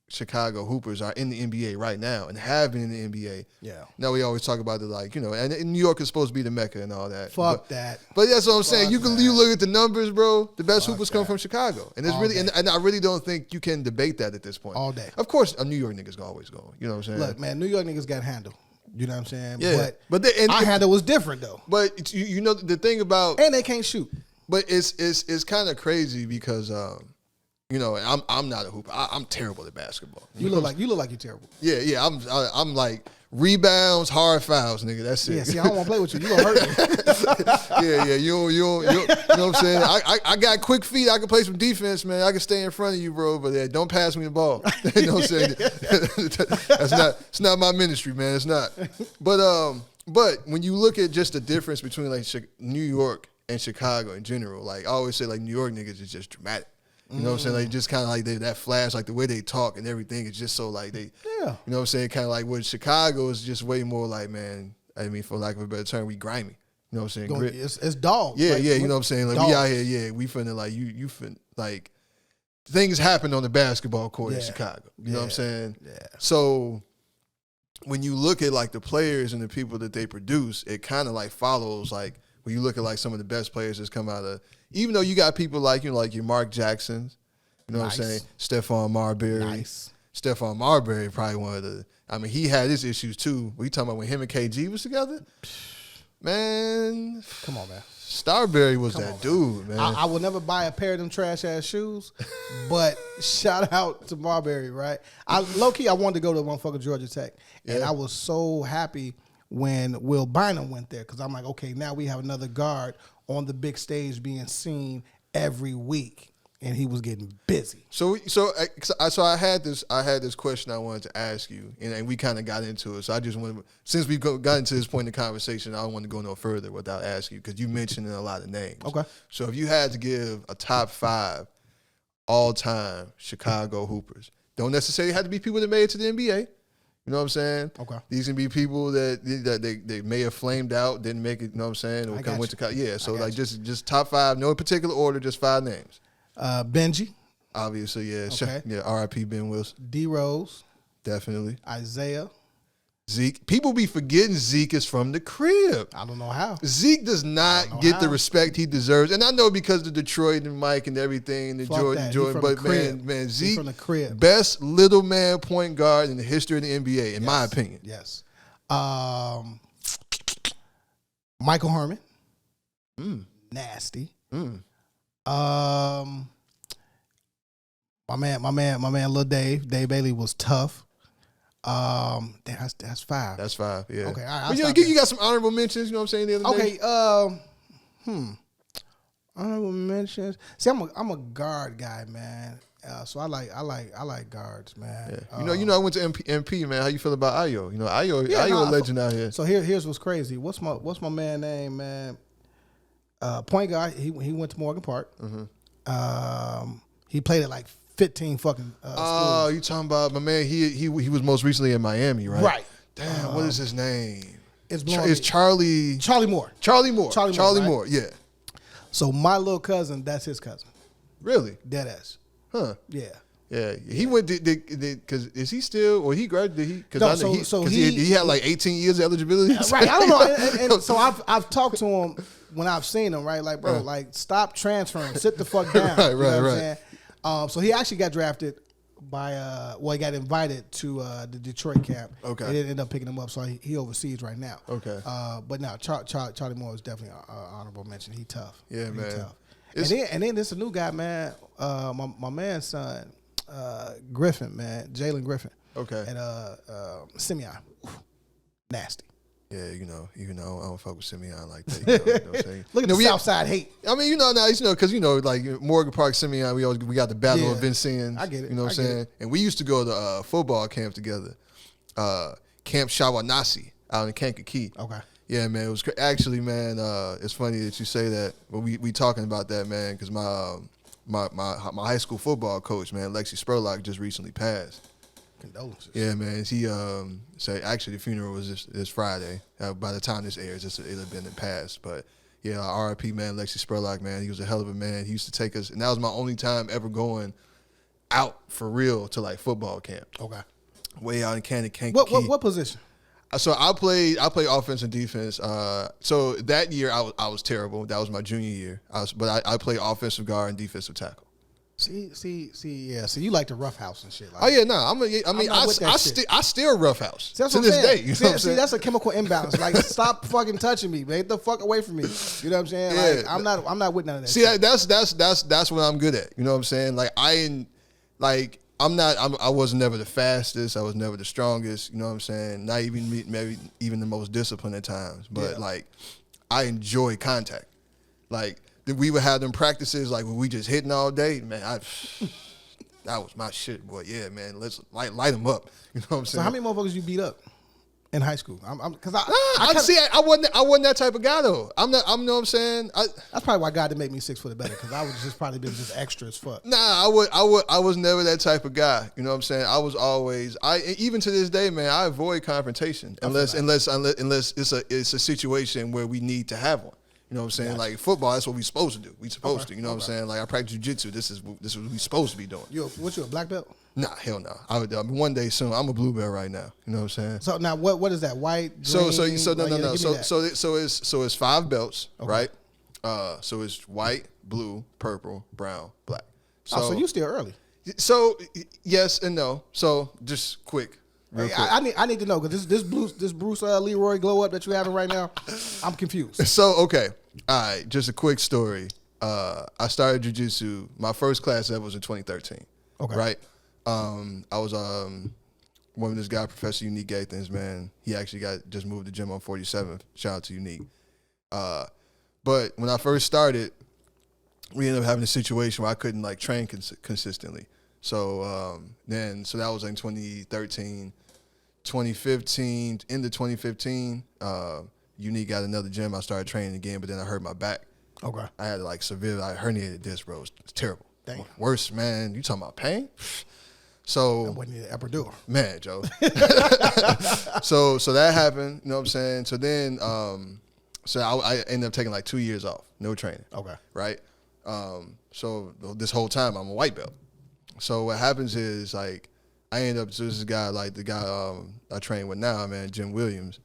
S1: Chicago Hoopers are in the NBA right now and have been in the NBA.
S2: Yeah.
S1: Now we always talk about it like, you know, and New York is supposed to be the Mecca and all that.
S2: Fuck that.
S1: But that's what I'm saying. You look at the numbers, bro. The best hoopers come from Chicago. And it's really, and I really don't think you can debate that at this point.
S2: All day.
S1: Of course, a New York nigga's always going. You know what I'm saying?
S2: Look, man, New York niggas got handled. You know what I'm saying?
S1: Yeah. But
S2: our handle was different, though.
S1: But you know, the thing about...
S2: And they can't shoot.
S1: But it's kind of crazy because, you You know, and I'm not a hooper. I'm terrible at basketball.
S2: You look like you're terrible.
S1: Yeah. I'm like rebounds, hard fouls, nigga. That's it.
S2: Yeah, see, I don't want to play with you. You gonna hurt me.
S1: yeah. You know what I'm saying? I got quick feet. I can play some defense, man. I can stay in front of you, bro. But don't pass me the ball. You know what I'm saying? It's not my ministry, man. It's not. But when you look at just the difference between like New York and Chicago in general, like I always say, like New York niggas is just dramatic. You know what I'm saying? Like just kind of like that flash, like the way they talk and everything is just so like they, you know what I'm saying? Kind of like with Chicago is just way more like, man, I mean, for lack of a better term, we grimy. You know what I'm saying? Grit.
S2: It's dogs.
S1: Yeah,
S2: like,
S1: you know what I'm saying? Like
S2: dogs.
S1: we out here, we finna like, you finna like, things happen on the basketball court in Chicago. You know what I'm saying? Yeah. So when you look at like the players and the people that they produce, it kind of like follows like, when you look at like some of the best players that's come out of, even though you got people like, you know, like your Mark Jacksons, you know what I'm saying? Stephon Marbury.
S2: Nice.
S1: Stephon Marbury probably one of the, I mean, he had his issues too. We talking about when him and KG was together? Man.
S2: Come on, man.
S1: Starbury was that dude, man.
S2: I will never buy a pair of them trash ass shoes, but shout out to Marbury, right? Low key, I wanted to go to motherfucking Georgia Tech, and I was so happy when Will Bynum went there because I'm like, okay, now we have another guard on the big stage being seen every week. And he was getting busy.
S1: So I had this question I wanted to ask you, and we kind of got into it. So I just wanted, since we got into this point in the conversation, I don't want to go no further without asking you because you mentioned a lot of names.
S2: Okay.
S1: So if you had to give a top 5 all-time Chicago Hoopers, don't necessarily have to be people that made it to the NBA. You know what I'm saying? Okay. These can be people that they may have flamed out, didn't make it. You know what I'm saying? Or went to college. Yeah. So like just top 5, no particular order, just 5 names.
S2: Benji.
S1: Obviously, yeah.
S2: Okay.
S1: Yeah, R.I.P. Ben Wilson.
S2: D. Rose.
S1: Definitely.
S2: Isaiah.
S1: Zeke. People be forgetting Zeke is from the crib.
S2: I don't know how.
S1: Zeke does not get the respect he deserves. And I know because of Detroit and Mike and everything, and Jordan, but man, Zeke,
S2: from the crib.
S1: Best little man point guard in the history of the NBA, in my opinion.
S2: Yes. Michael Herman. Nasty. My man, Lil Dave Bailey was tough. That's 5.
S1: That's 5. Yeah.
S2: Okay.
S1: But you got some honorable mentions. You know what I'm saying? The other day.
S2: Okay. Honorable mentions. See, I'm a guard guy, man. So I like guards, man.
S1: Yeah. You know, I went to MP, man. How you feel about Ayo? You know, Ayo a legend out here.
S2: So here's what's crazy. What's my man name, man? Point guard. He went to Morgan Park. He played at like 15 fucking schools.
S1: You talking about my man? He was most recently in Miami, right?
S2: Right.
S1: Damn, what is his name?
S2: It's
S1: Charlie
S2: Moore.
S1: Charlie Moore. Yeah.
S2: So my little cousin, that's his cousin.
S1: Really?
S2: Deadass.
S1: Huh.
S2: Yeah.
S1: Yeah, he went because is he still or he graduated?
S2: He
S1: had like 18 years of eligibility.
S2: Right, I don't know. And so I've talked to him when I've seen him. Right, like bro, like stop transferring, sit the fuck down.
S1: Right.
S2: What I'm saying? So he actually got drafted by he got invited to the Detroit camp. Okay, they didn't end up picking him up, so he overseas right now. Okay, but now Charlie Moore is definitely an honorable mention. He tough.
S1: Yeah, man.
S2: Tough. And then this a new guy, man. My man's son. Griffin, man, Jalen Griffin. Okay. And Simeon, nasty.
S1: Yeah, you know, I don't fuck with Simeon like that. You know what I'm saying?
S2: Look at the Southside hate.
S1: I mean, because like Morgan Park, Simeon, we got the battle of Vincennes.
S2: I get it.
S1: You know what I'm saying? And we used to go to football camp together, Camp Shawanasi out in Kankakee. Okay. Yeah, man, it was actually, man. It's funny that you say that. But we talking about that, man, because my high school football coach, man, Lexi Spurlock, just recently passed.
S2: Condolences.
S1: Yeah, man. He so actually the funeral was this Friday. By the time this airs, it'll have been in past. But yeah, R.I.P. man, Lexi Spurlock, man. He was a hell of a man. He used to take us, and that was my only time ever going out for real to like football camp. Okay. Way out in Kankakee.
S2: What position?
S1: So I played offense and defense. So that year I was terrible. That was my junior year. But I played offensive guard and defensive tackle.
S2: Yeah. See, you like the rough house and shit. Like,
S1: Oh yeah, no. I still rough house to this day. You know what I'm saying?
S2: That's a chemical imbalance. Like, stop fucking touching me, man. Get the fuck away from me. You know what I'm saying?
S1: Yeah.
S2: Like, I'm not with none of that.
S1: See,
S2: shit.
S1: that's what I'm good at. You know what I'm saying? Like I was never the fastest. I was never the strongest. You know what I'm saying? Not even maybe even the most disciplined at times. But like, I enjoy contact. Like, we would have them practices like when we just hitting all day. Man, that was my shit, boy. Yeah, man. Let's light them up. You know what I'm saying?
S2: So how many motherfuckers you beat up in high school? I
S1: wasn't that type of guy though. You know what I'm saying?
S2: That's probably why God didn't make me 6 foot or better, because I would just probably been just extra as fuck.
S1: Nah, I was never that type of guy. You know what I'm saying? I was always even to this day, man. I avoid confrontation unless it's a situation where we need to have one. You know what I'm saying? Gotcha. Like football, that's what we supposed to do. We supposed to. You know what I'm saying? Like I practice jiu-jitsu. This is what we supposed to be doing.
S2: You a black belt?
S1: Nah, hell no. One day soon. I'm a blue belt right now. You know what I'm saying?
S2: So now what is that? White, green?
S1: So no. So it's 5 belts, right? So it's white, blue, purple, brown, black.
S2: So you still early.
S1: So yes and no. So just quick. Real quick.
S2: I need to know, because this Bruce Leroy glow up that you're having right now, I'm confused.
S1: So okay, all right. Just a quick story. I started jiu-jitsu. My first class ever was in 2013. Okay. Right. I was one of this guy, Professor Unique Gathens, man. He actually just moved to gym on 47th. Shout out to Unique. But when I first started, we ended up having a situation where I couldn't like train consistently. So so that was in 2013. 2015, into 2015, Unique got another gym. I started training again, but then I hurt my back. Okay. I had like herniated disc, bro. It's terrible. Dang. Worse, man. You talking about pain? So
S2: that wasn't the epidural.
S1: Man, Joe. so that happened, you know what I'm saying? So then I ended up taking like 2 years off, no training. Okay. Right? So this whole time I'm a white belt. So what happens is like I end up, so this guy, like the guy I train with now, man, Jim Williams,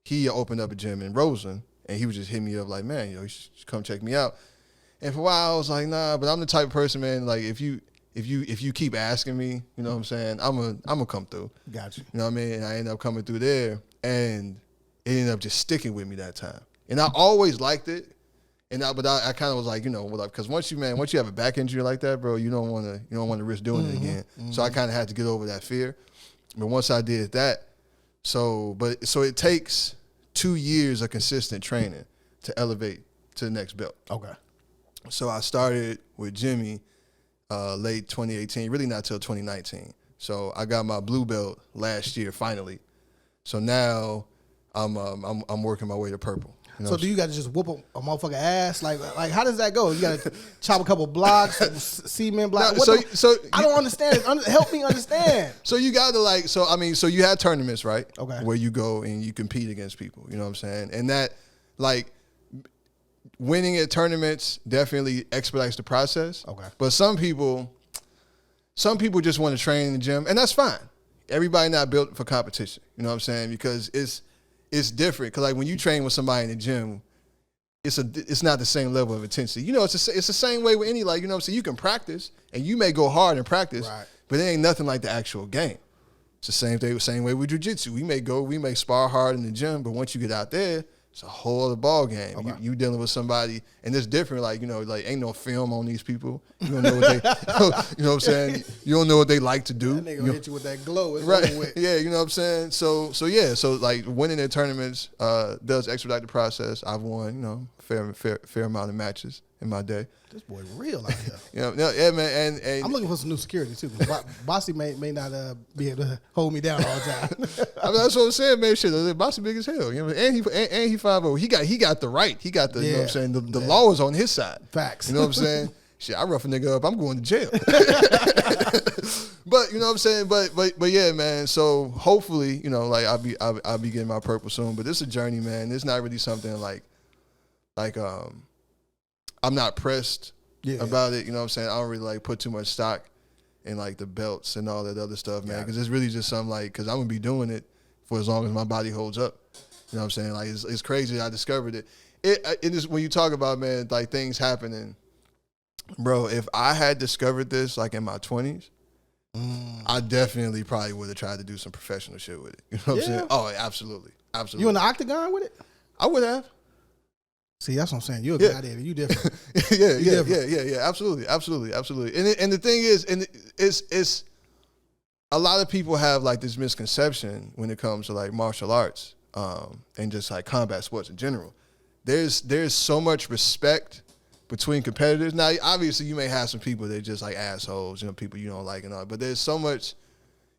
S1: he opened up a gym in Roseland, and he was just hitting me up like, man, you should come check me out. And for a while I was like, nah, but I'm the type of person, man, like if you keep asking me, you know what I'm saying, I'm gonna come through. Gotcha. You know what I mean? And I ended up coming through there, and it ended up just sticking with me that time. And I always liked it. But I kind of was like, you know, because once you have a back injury like that, bro, you don't want to risk doing it again. Mm-hmm. So I kind of had to get over that fear. But once I did that, so it takes 2 years of consistent training to elevate to the next belt. Okay. So I started with Jimmy late 2018, really not till 2019. So I got my blue belt last year finally. So now I'm working my way to purple. You know,
S2: so do you got to just whoop a motherfucker ass? Like how does that go? You got to chop a couple blocks, cement blocks. I don't understand it. Help me understand.
S1: So you got to so you had tournaments, right? Okay. Where you go and you compete against people. You know what I'm saying? And that, like, winning at tournaments definitely expedites the process. Okay. But some people just want to train in the gym, and that's fine. Everybody not built for competition. You know what I'm saying? Because it's different, because like when you train with somebody in the gym, it's not the same level of intensity. You know, it's the same way with any, like, you know what I'm saying, you can practice and you may go hard in practice, right, but it ain't nothing like the actual game. It's the same way with jiu-jitsu. We may spar hard in the gym, but once you get out there, it's a whole other ball game. Okay. You dealing with somebody, and it's different. Like, you know, like ain't no film on these people. You don't know what they, you know what I'm saying. You don't know what they like to do.
S2: That nigga gonna hit you with that glow. It's
S1: right? Yeah, you know what I'm saying. So like winning in tournaments does expedite the process. I've won, you know, fair amount of matches in my day.
S2: This boy real out here.
S1: Yeah, man. And
S2: I'm looking for some new security too. Bossy may not be able to hold me down all the time.
S1: I mean, that's what I'm saying, man. Shit, Bossy big as hell. You know, and he 5'0". He got the right. He got the, you know what I'm saying. The law is on his side.
S2: Facts.
S1: You know what I'm saying. Shit, I rough a nigga up, I'm going to jail. But you know what I'm saying. But yeah, man. So hopefully, you know, like I'll be getting my purple soon. But this is a journey, man. It's not really something like I'm not pressed about it. You know what I'm saying. I don't really like put too much stock in like the belts and all that other stuff, man. Because it's really just something like, because I'm gonna be doing it for as long as my body holds up. You know what I'm saying. Like it's crazy. I discovered it. It is when you talk about, man, like things happening Bro, if I had discovered this like in my 20s, I definitely probably would have tried to do some professional shit with it. You know what I'm saying? Oh, absolutely. Absolutely.
S2: You in the octagon with it?
S1: I would have.
S2: See, that's what I'm saying. You're a gladiator. You different.
S1: Yeah. Absolutely. And the thing is, it's a lot of people have like this misconception when it comes to like martial arts and just like combat sports in general. There's so much respect between competitors. Now, obviously, you may have some people that are just like assholes, people you don't like and all. But there's so much.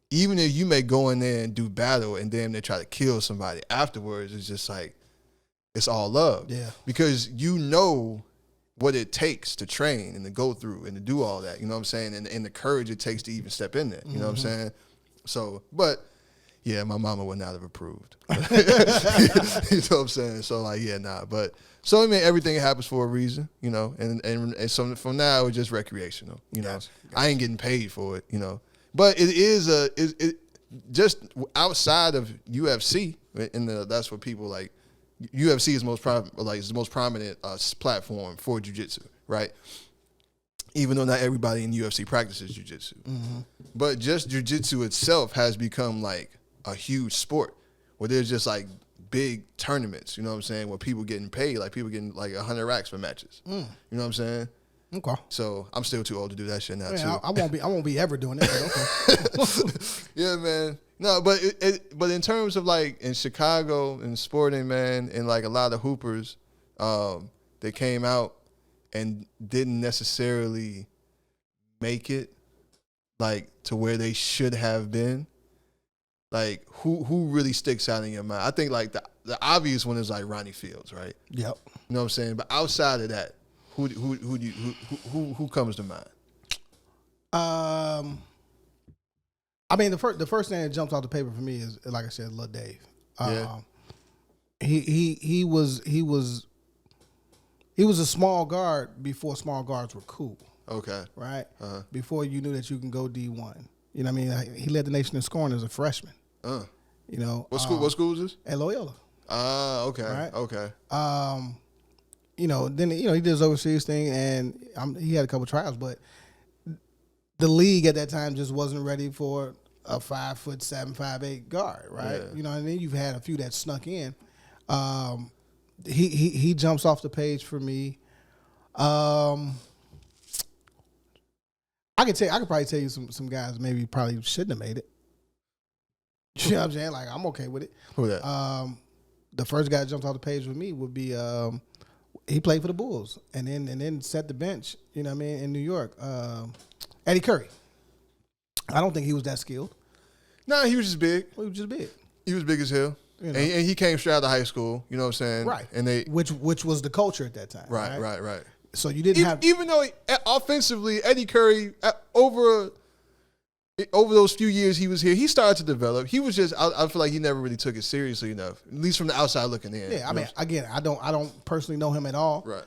S1: Even if you may go in there and do battle and then they try to kill somebody afterwards, it's just like it's all love.
S2: Yeah. Because
S1: you know what it takes to train and to go through and to do all that. You know what I'm saying? And the courage it takes to even step in there. You know what I'm saying? So, but yeah, my mama would not have approved. You know what I'm saying? So like, yeah, nah. But so I mean, everything happens for a reason, and so from now it was just recreational. Gotcha. I ain't getting paid for it, But it is it just outside of UFC, and that's what people like. UFC is the most prominent platform for jiu-jitsu, right? Even though not everybody in UFC practices jiu-jitsu. But just jiu-jitsu itself has become like a huge sport where there's just like big tournaments, you know what I'm saying, where people getting paid, like people getting like 100 racks for matches. You know what I'm saying?
S2: Okay.
S1: So I'm still too old to do that shit now too.
S2: I won't be ever doing it, but okay.
S1: Yeah, man. No, but but in terms of like in Chicago and sporting, man, and like a lot of hoopers, they came out and didn't necessarily make it like to where they should have been. Like who really sticks out in your mind? I think like the obvious one is like Ronnie Fields, right?
S2: Yep.
S1: You know what I'm saying? But outside of that, who comes to mind?
S2: I mean, the first thing that jumps off the paper for me is, like I said, Lil Dave. He was a small guard before small guards were cool.
S1: Okay.
S2: Right? Before you knew that you can go D1. You know what I mean? He led the nation in scoring as a freshman.
S1: What school is this?
S2: At Loyola.
S1: Okay. Right? Okay.
S2: Then he did his overseas thing, and he had a couple trials, but the league at that time just wasn't ready for a 5'7", 5'8" guard, right?
S1: Yeah.
S2: And then you've had a few that snuck in. He jumps off the page for me. I could probably tell you some guys maybe probably shouldn't have made it. You know what I'm saying? Like, I'm okay with it.
S1: Who that?
S2: The first guy that jumps off the page with me would be he played for the Bulls and then set the bench, you know what I mean, in New York. Eddie Curry. I don't think he was that skilled.
S1: Nah, he was just big.
S2: He was just big.
S1: He was big as hell. And he came straight out of high school, you know what I'm saying?
S2: Right.
S1: And
S2: which was the culture at that time.
S1: Right.
S2: So you didn't have...
S1: Even though offensively, Eddie Curry, over those few years he was here, he started to develop. He was just, I feel like he never really took it seriously enough, at least from the outside looking in.
S2: Yeah, I mean, again, I don't personally know him at all.
S1: Right.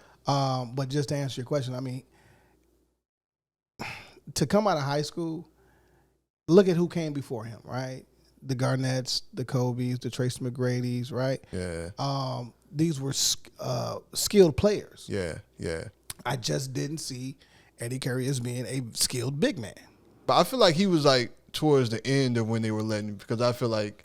S2: But just to answer your question, I mean, to come out of high school, look at who came before him, right? The Garnetts, the Kobe's, the Tracy McGrady's, right?
S1: Yeah.
S2: These were skilled players.
S1: Yeah. I
S2: just didn't see Eddie Curry as being a skilled big man.
S1: But I feel like he was like towards the end of when they were letting, because I feel like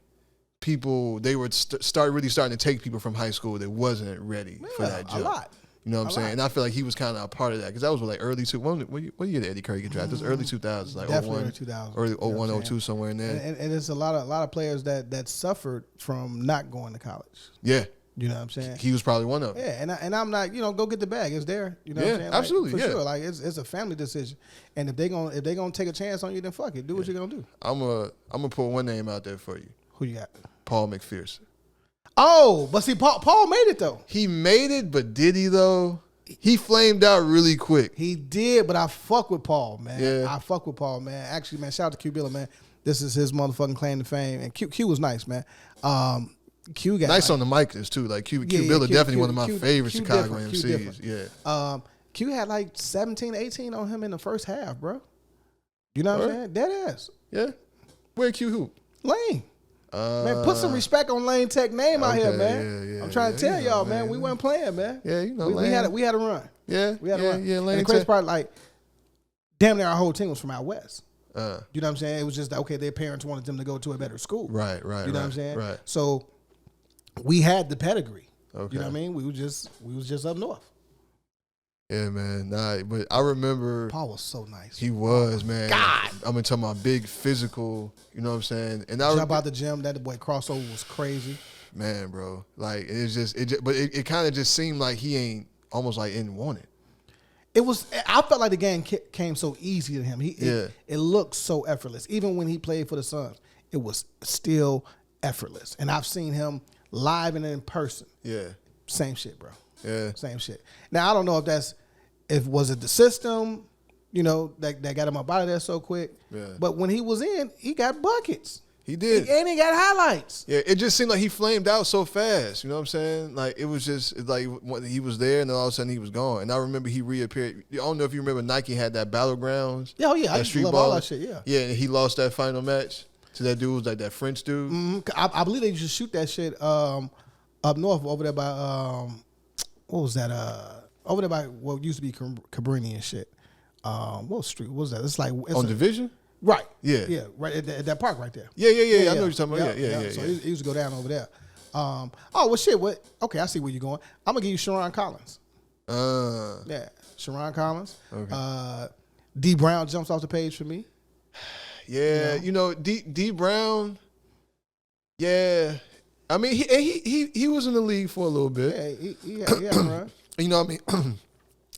S1: people, they were starting to take people from high school that wasn't ready for that jump.
S2: A lot.
S1: You know what I'm saying? And I feel like he was kind of a part of that, because that was like early what year did Eddie Curry get drafted? It was early 2000s, like
S2: definitely early 2000s.
S1: Early 01, 02, somewhere in there.
S2: And it's a lot of players that suffered from not going to college.
S1: Yeah.
S2: You know what I'm saying?
S1: He was probably one of them.
S2: Yeah, and I'm not, go get the bag. It's there. You know what I'm saying?
S1: Absolutely.
S2: For sure. Like it's a family decision. And if they gonna take a chance on you, then fuck it. Do what you're gonna do.
S1: I'm gonna put one name out there for you.
S2: Who you got?
S1: Paul McPherson.
S2: Oh, but see, Paul made it though.
S1: He made it, but did he though? He flamed out really quick.
S2: He did, but I fuck with Paul, man.
S1: Yeah.
S2: I fuck with Paul, man. Actually, man, shout out to Q Billa, man. This is his motherfucking claim to fame. And Q was nice, man. Q got
S1: nice on the mic too. Like Q Billa, definitely one of my favorite Chicago MCs. Yeah.
S2: Q had like 17, 18 on him in the first half, bro. You know what I'm saying? Dead ass.
S1: Yeah. Where Q hoop?
S2: Lane. Man, put some respect on Lane Tech name out here, man.
S1: Yeah,
S2: I'm trying to tell y'all, man. We weren't playing, man.
S1: Yeah, you know,
S2: we had a run.
S1: Yeah,
S2: we had a run.
S1: Yeah, Lane
S2: and the
S1: Tech.
S2: crazy part, like, damn near our whole team was from out west.
S1: You
S2: know what I'm saying? It was just okay. Their parents wanted them to go to a better school.
S1: Right.
S2: You know what I'm saying?
S1: Right.
S2: So we had the pedigree.
S1: Okay.
S2: You know what I mean? We was just up north.
S1: Yeah, man. Nah, but I remember
S2: Paul was so nice.
S1: He was, man.
S2: God.
S1: I'm talking about big physical. You know what I'm saying? And I
S2: jump out the gym. That boy crossover was crazy.
S1: Man, bro. Like but it kind of just seemed like he ain't almost like didn't want it.
S2: I felt like the game came so easy to him. It looked so effortless. Even when he played for the Suns, it was still effortless. And I've seen him live and in person.
S1: Yeah.
S2: Same shit, bro.
S1: Yeah.
S2: Same shit. Now, I don't know if was it the system, you know, that got him up out of there so quick.
S1: Yeah.
S2: But when he was in, he got buckets.
S1: He did.
S2: And he got highlights.
S1: Yeah, it just seemed like he flamed out so fast. You know what I'm saying? Like, it was just like when he was there and then all of a sudden he was gone. And I remember he reappeared. I don't know if you remember Nike had that Battlegrounds.
S2: Yeah, I used to love all that shit, yeah.
S1: Yeah, and he lost that final match to that dude, like that French dude.
S2: Mm-hmm. I believe they used to shoot that shit up north over there by, what was that? Over there by what used to be Cabrini and shit. What street? What was that? It's like
S1: on Division.
S2: Right.
S1: Yeah.
S2: Yeah. Right at that park right there.
S1: Yeah. I know what you're talking about. Yeah.
S2: So he used to go down over there. Oh well, shit. What? Okay, I see where you're going. I'm gonna give you Sharon Collins. Yeah, Sharon Collins.
S1: Okay.
S2: D Brown jumps off the page for me.
S1: Yeah, you know D Brown. Yeah, I mean he was in the league for a little bit.
S2: Yeah, he had a run.
S1: You know what I mean?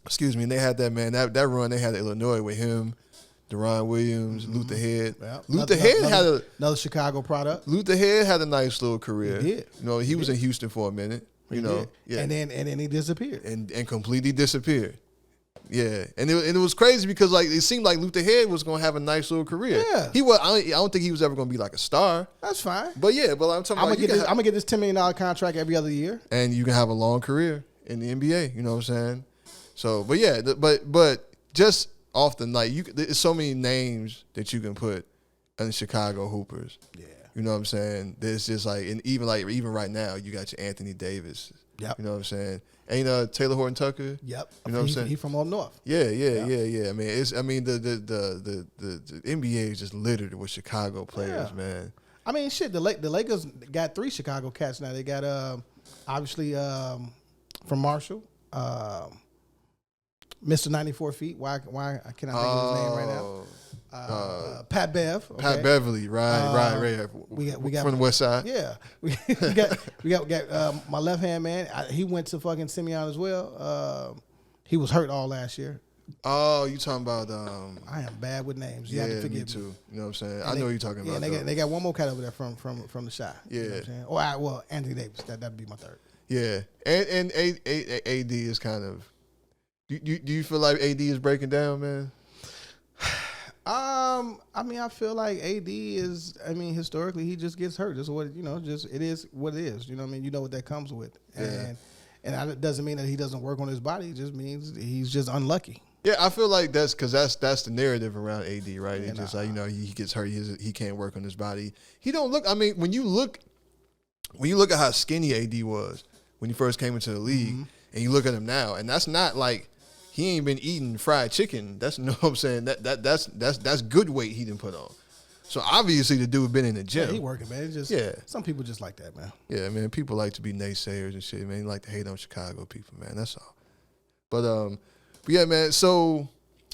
S1: Excuse me. And they had that man that run. They had Illinois with him, Deron Williams, Luther Head.
S2: Well,
S1: Luther Head had
S2: another Chicago product.
S1: Luther Head had a nice little career.
S2: He did.
S1: You know, he was in Houston for a minute. You know,
S2: yeah. And then he disappeared.
S1: And completely disappeared. Yeah, and it was crazy because like it seemed like Luther Head was gonna have a nice little career.
S2: Yeah,
S1: he was. I don't think he was ever gonna be like a star.
S2: That's fine.
S1: But yeah, but I'm talking.
S2: I'm gonna get this $10 million contract every other year,
S1: and you can have a long career in the NBA. You know what I'm saying? So, but yeah, but just off the night, there's so many names that you can put in the Chicago Hoopers.
S2: Yeah,
S1: you know what I'm saying? There's just and even right now, you got your Anthony Davis.
S2: Yep.
S1: You know what I'm saying? Ain't Taylor Horton Tucker?
S2: Yep.
S1: You know what I'm saying?
S2: He from up north.
S1: Yeah. I mean, the NBA is just littered with Chicago players, man.
S2: I mean, shit. The Lakers got 3 Chicago cats now. They got obviously from Marshall, Mr. 94 Feet. Why I cannot think of his name right now? Pat Bev. Okay.
S1: Pat Beverly, right. We got from the West Side.
S2: Yeah, we got my left hand man. He went to fucking Simeon as well. He was hurt all last year.
S1: Oh, you talking about?
S2: I am bad with names. You
S1: yeah,
S2: have to forgive
S1: me too.
S2: me.
S1: You know what I'm saying? I know what you're talking about.
S2: Yeah, they got one more cat over there from the shot.
S1: Yeah.
S2: You know what I'm saying? Well, Anthony Davis. That'd be my third.
S1: Yeah, and AD is kind of. Do you feel like AD is breaking down, man?
S2: I mean, I feel like AD is. I mean, historically, he just gets hurt. Just what it is what it is. You know what I mean? You know what that comes with, and it doesn't mean that he doesn't work on his body. It just means he's just unlucky.
S1: Yeah, I feel like that's because that's the narrative around AD, right? It's just like he gets hurt, he can't work on his body. He don't look. I mean, when you look at how skinny AD was when he first came into the league, and you look at him now, and that's not like. He ain't been eating fried chicken. That's you know what I'm saying. That's good weight he didn't put on. So obviously the dude been in the gym.
S2: Yeah, he working, man. It's just some people just like that, man.
S1: Yeah, man. People like to be naysayers and shit, man. They like to hate on Chicago people, man. That's all. But yeah, man. So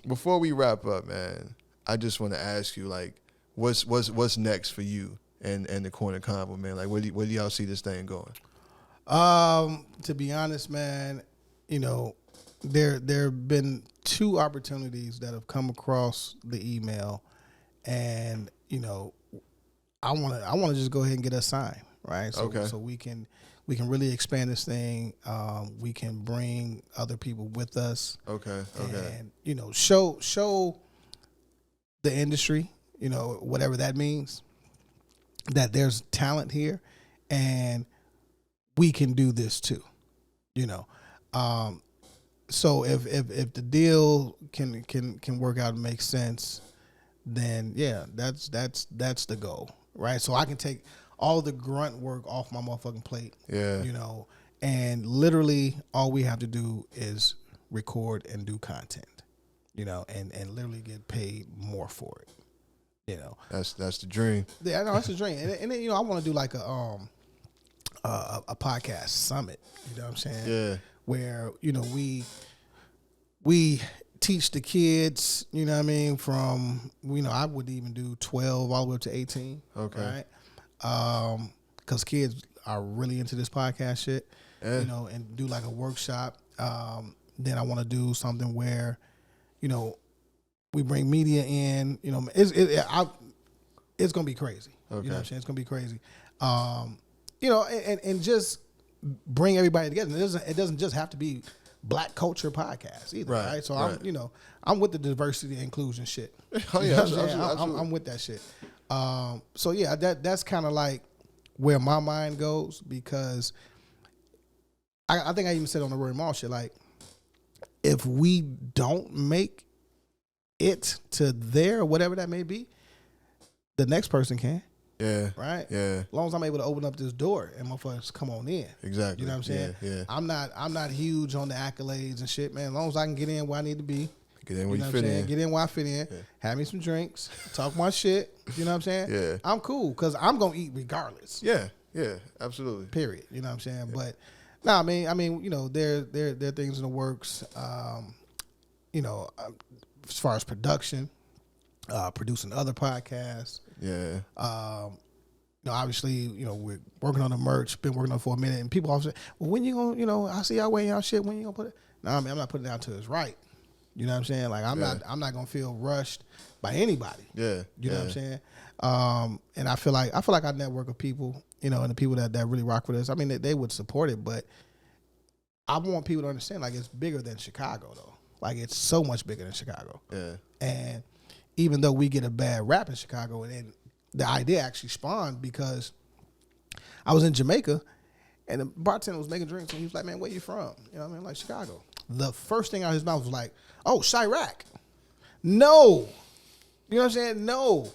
S1: before we wrap up, man, I just want to ask you, like, what's next for you and the Corner Convo, man? Like, where do y'all see this thing going?
S2: To be honest, man, you know. There have been 2 opportunities that have come across the email, and you know, I want to just go ahead and get us signed, right? So,
S1: okay.
S2: So we can really expand this thing. We can bring other people with us.
S1: Okay.
S2: And you know, show the industry, you know, whatever that means, that there's talent here, and we can do this too, you know. So if the deal can work out and make sense, then yeah, that's the goal, right? So I can take all the grunt work off my motherfucking plate.
S1: Yeah.
S2: You know, and literally all we have to do is record and do content, you know, and literally get paid more for it. You know,
S1: that's the dream.
S2: Yeah, I know that's the dream. And then, you know, I want to do like a podcast summit. You know what I'm saying?
S1: Yeah.
S2: Where, you know, we teach the kids, you know what I mean, from, you know, I would even do 12 all the way up to 18.
S1: Okay.
S2: Right? Because kids are really into this podcast shit,
S1: Yeah.
S2: you know, and do like a workshop. Then I want to do something where, you know, we bring media in, you know, it's going to be crazy.
S1: Okay.
S2: You know what I'm saying? It's going to be crazy. You know, and just bring everybody together. It doesn't just have to be Black culture podcast either, right? So
S1: right.
S2: I'm with the diversity and inclusion shit.
S1: Oh yeah, absolutely.
S2: I'm with that shit. So yeah, that's kind of like where my mind goes, because I think I even said on the Rory Mall shit, like, if we don't make it to there, whatever that may be, the next person can.
S1: Yeah.
S2: Right?
S1: Yeah.
S2: As long as I'm able to open up this door and motherfuckers come on in.
S1: Exactly.
S2: You know what I'm saying?
S1: Yeah.
S2: I'm not huge on the accolades and shit, man. As long as I can get in where I need to be.
S1: Get in where you fit in.
S2: Get in where I fit in. Yeah. Have me some drinks. Talk my shit. You know what I'm saying?
S1: Yeah.
S2: I'm cool, because I'm going to eat regardless.
S1: Yeah. Yeah. Absolutely.
S2: Period. You know what I'm saying? Yeah. But, no, I mean, you know, there are things in the works, you know, as far as production, producing other podcasts.
S1: Yeah.
S2: You know, obviously, you know, we're working on the merch, been working on it for a minute, and people always say, well, when you gonna, you know, I see y'all wearing y'all shit, when you gonna put it? No, I mean, I'm not putting it out till it's right. You know what I'm saying? Like, I'm not gonna feel rushed by anybody.
S1: Yeah.
S2: You know what I'm saying? And I feel like our network of people, you know, and the people that really rock with us, I mean, they would support it, but I want people to understand, like, it's bigger than Chicago, though. Like, it's so much bigger than Chicago.
S1: Yeah.
S2: And even though we get a bad rap in Chicago, and then the idea actually spawned because I was in Jamaica, and the bartender was making drinks, and he was like, man, where you from? You know what I mean? Like, Chicago. The first thing out of his mouth was like, oh, Chirac. No. You know what I'm saying? No.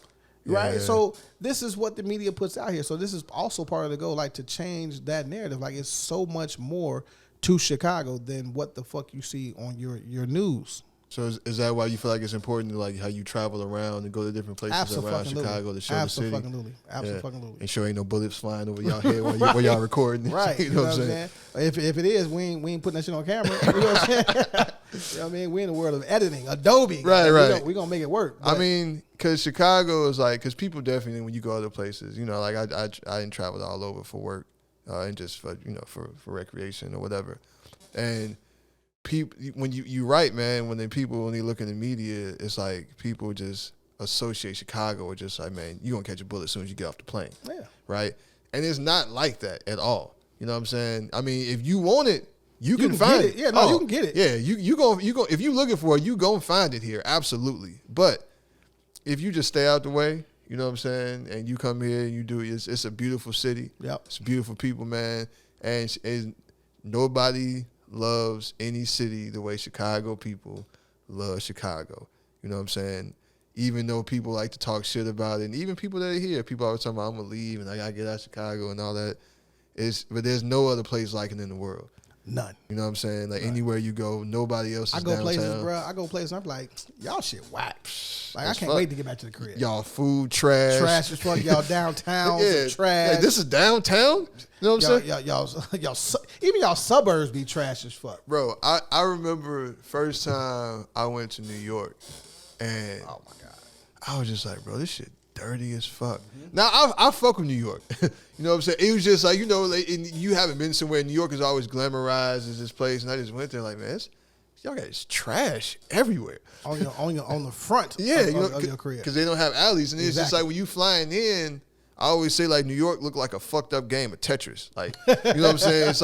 S2: Right?
S1: Yeah.
S2: So this is what the media puts out here. So this is also part of the goal, like, to change that narrative. Like, it's so much more to Chicago than what the fuck you see on your news.
S1: So is that why you feel like it's important to, like, how you travel around and go to different places around Chicago to show the city?
S2: Absolutely.
S1: Yeah. And sure ain't no bullets flying over y'all head while y'all recording.
S2: Right. You know what I'm saying? If it is, we ain't putting that shit on camera. You know what I'm saying? You know what I mean? We're in the world of editing, Adobe.
S1: Right.
S2: We're going to make it work.
S1: I mean, because Chicago is like, because people definitely, when you go other places, you know, like I didn't travel all over for work and just for, you know, for recreation or whatever. And people, when you right, man, when they look in the media, it's like people just associate Chicago with just like, man, you're going to catch a bullet as soon as you get off the plane.
S2: Yeah.
S1: Right? And it's not like that at all. You know what I'm saying? I mean, if you want it, you can find it.
S2: Yeah, no, you can get it.
S1: Yeah, you go if you looking for it, you go find it here. Absolutely. But if you just stay out the way, you know what I'm saying, and you come here and you do it, it's a beautiful city.
S2: Yep.
S1: It's beautiful people, man. And nobody loves any city the way Chicago people love Chicago. You know what I'm saying? Even though people like to talk shit about it, and even people that are here, people always talking about, I'm going to leave and I got to get out of Chicago and all that. But there's no other place like it in the world.
S2: None.
S1: You know what I'm saying? Like, anywhere you go, nobody else is downtown.
S2: I go places, I'm like, y'all shit whack. Like, I can't wait to get back to the crib.
S1: Y'all food trash.
S2: Trash as fuck. Y'all downtown trash.
S1: Like, this is downtown? You know what I'm saying?
S2: Y'all, even y'all suburbs be trash as fuck.
S1: Bro, I remember first time I went to New York, and
S2: oh my God,
S1: I was just like, bro, this shit dirty as fuck. Mm-hmm. Now, I fuck with New York. You know what I'm saying? It was just like, you know, like, you haven't been somewhere. New York is always glamorized as this place, and I just went there like, man, y'all got this trash everywhere.
S2: On the front
S1: yeah,
S2: of your crib.
S1: Because they don't have alleys. And it's just like when you flying in, I always say, like, New York look like a fucked up game of Tetris. Like, you know what I'm saying? It's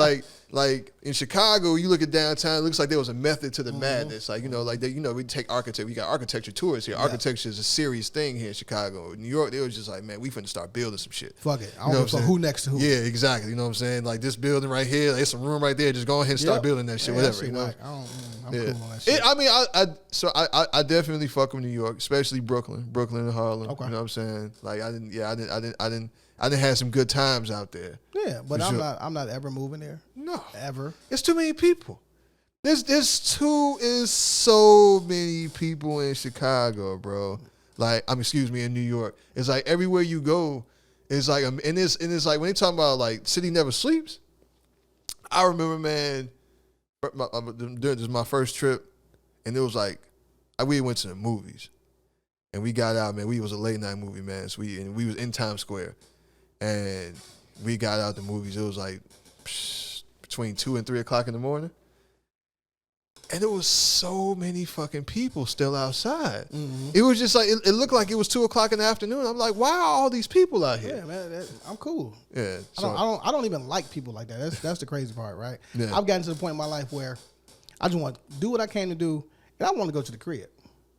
S1: like in Chicago, you look at downtown, it looks like there was a method to the madness. Like, you know, like, we take architecture. We got architecture tours here. Yeah. Architecture is a serious thing here in Chicago. In New York, they was just like, man, we finna start building some shit.
S2: Fuck it. I don't know who next to who.
S1: Yeah, exactly. You know what I'm saying? Like, this building right here, there's some room right there. Just go ahead and start building that shit, whatever. You know?
S2: Like, I'm cool on that shit.
S1: I mean, I definitely fuck with New York, especially Brooklyn and Harlem.
S2: Okay.
S1: You know what I'm saying? Like, I I done had some good times out there.
S2: Yeah, but I'm not ever moving there.
S1: No,
S2: ever.
S1: It's too many people. There's so many people in Chicago, bro. Like, in New York. It's like everywhere you go, it's like, and it's like when they talk about like city never sleeps. I remember, man, this was my first trip, and it was like we went to the movies, and we got out, man. We was a late night movie, man. So we was in Times Square, and we got out the movies. It was like between 2 and 3 o'clock in the morning. And there was so many fucking people still outside. Mm-hmm. It was just like, it looked like it was 2 o'clock in the afternoon. I'm like, why are all these people out here?
S2: Yeah, man, I'm cool.
S1: Yeah.
S2: I don't even like people like that. That's the crazy part, right? Yeah. I've gotten to the point in my life where I just want to do what I came to do, and I want to go to the crib.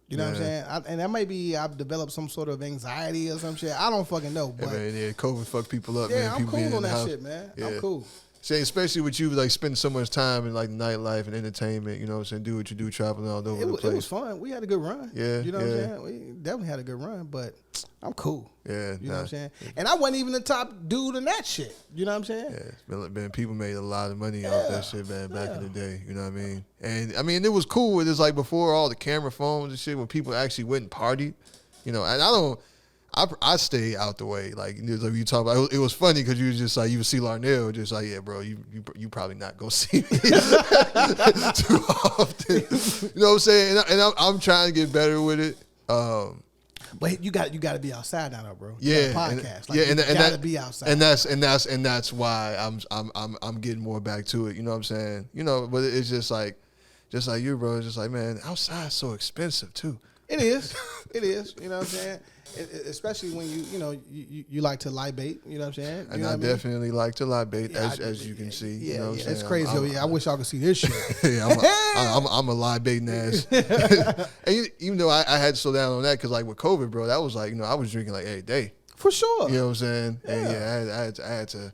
S2: You know what I'm saying? And that may be I've developed some sort of anxiety or some shit. I don't fucking know. But
S1: COVID fucked people up,
S2: man.
S1: I'm
S2: cool on that shit, man. Yeah. I'm cool.
S1: See, especially with you, like, spending so much time in, like, nightlife and entertainment, you know what I'm saying? Do what you do, traveling all over the place.
S2: It was fun. We had a good run.
S1: Yeah,
S2: you know what I'm saying? We definitely had a good run, but I'm cool.
S1: Yeah.
S2: You know what I'm saying? And I wasn't even the top dude in that shit. You know what I'm saying?
S1: Yeah. Man, people made a lot of money off that shit, man, back in the day. You know what I mean? And, I mean, it was cool. It was, like, before all the camera phones and shit, when people actually went and partied. You know, and I stay out the way. Like you talk about, it was funny because you was just like, you would see Larnell just like, yeah, bro, you probably not gonna see me too often. You know what I'm saying? And I'm trying to get better with it.
S2: But you got to be outside now, bro.
S1: Yeah,
S2: podcast.
S1: And
S2: you got to be outside.
S1: And that's why I'm getting more back to it. You know what I'm saying? You know, but it's just like you, bro. It's just like, man, outside's so expensive too.
S2: It is. You know what I'm saying? Especially when you like to libate, you know what I'm saying?
S1: And I definitely like to libate, as you can see.
S2: Yeah,
S1: you know what I'm
S2: that's
S1: saying?
S2: crazy. I wish y'all could see this shit.
S1: Yeah, I'm a libating ass. And even though I had to slow down on that, because like with COVID, bro, that was like, I was drinking like every day.
S2: For sure.
S1: You know what I'm saying? Yeah. And I had to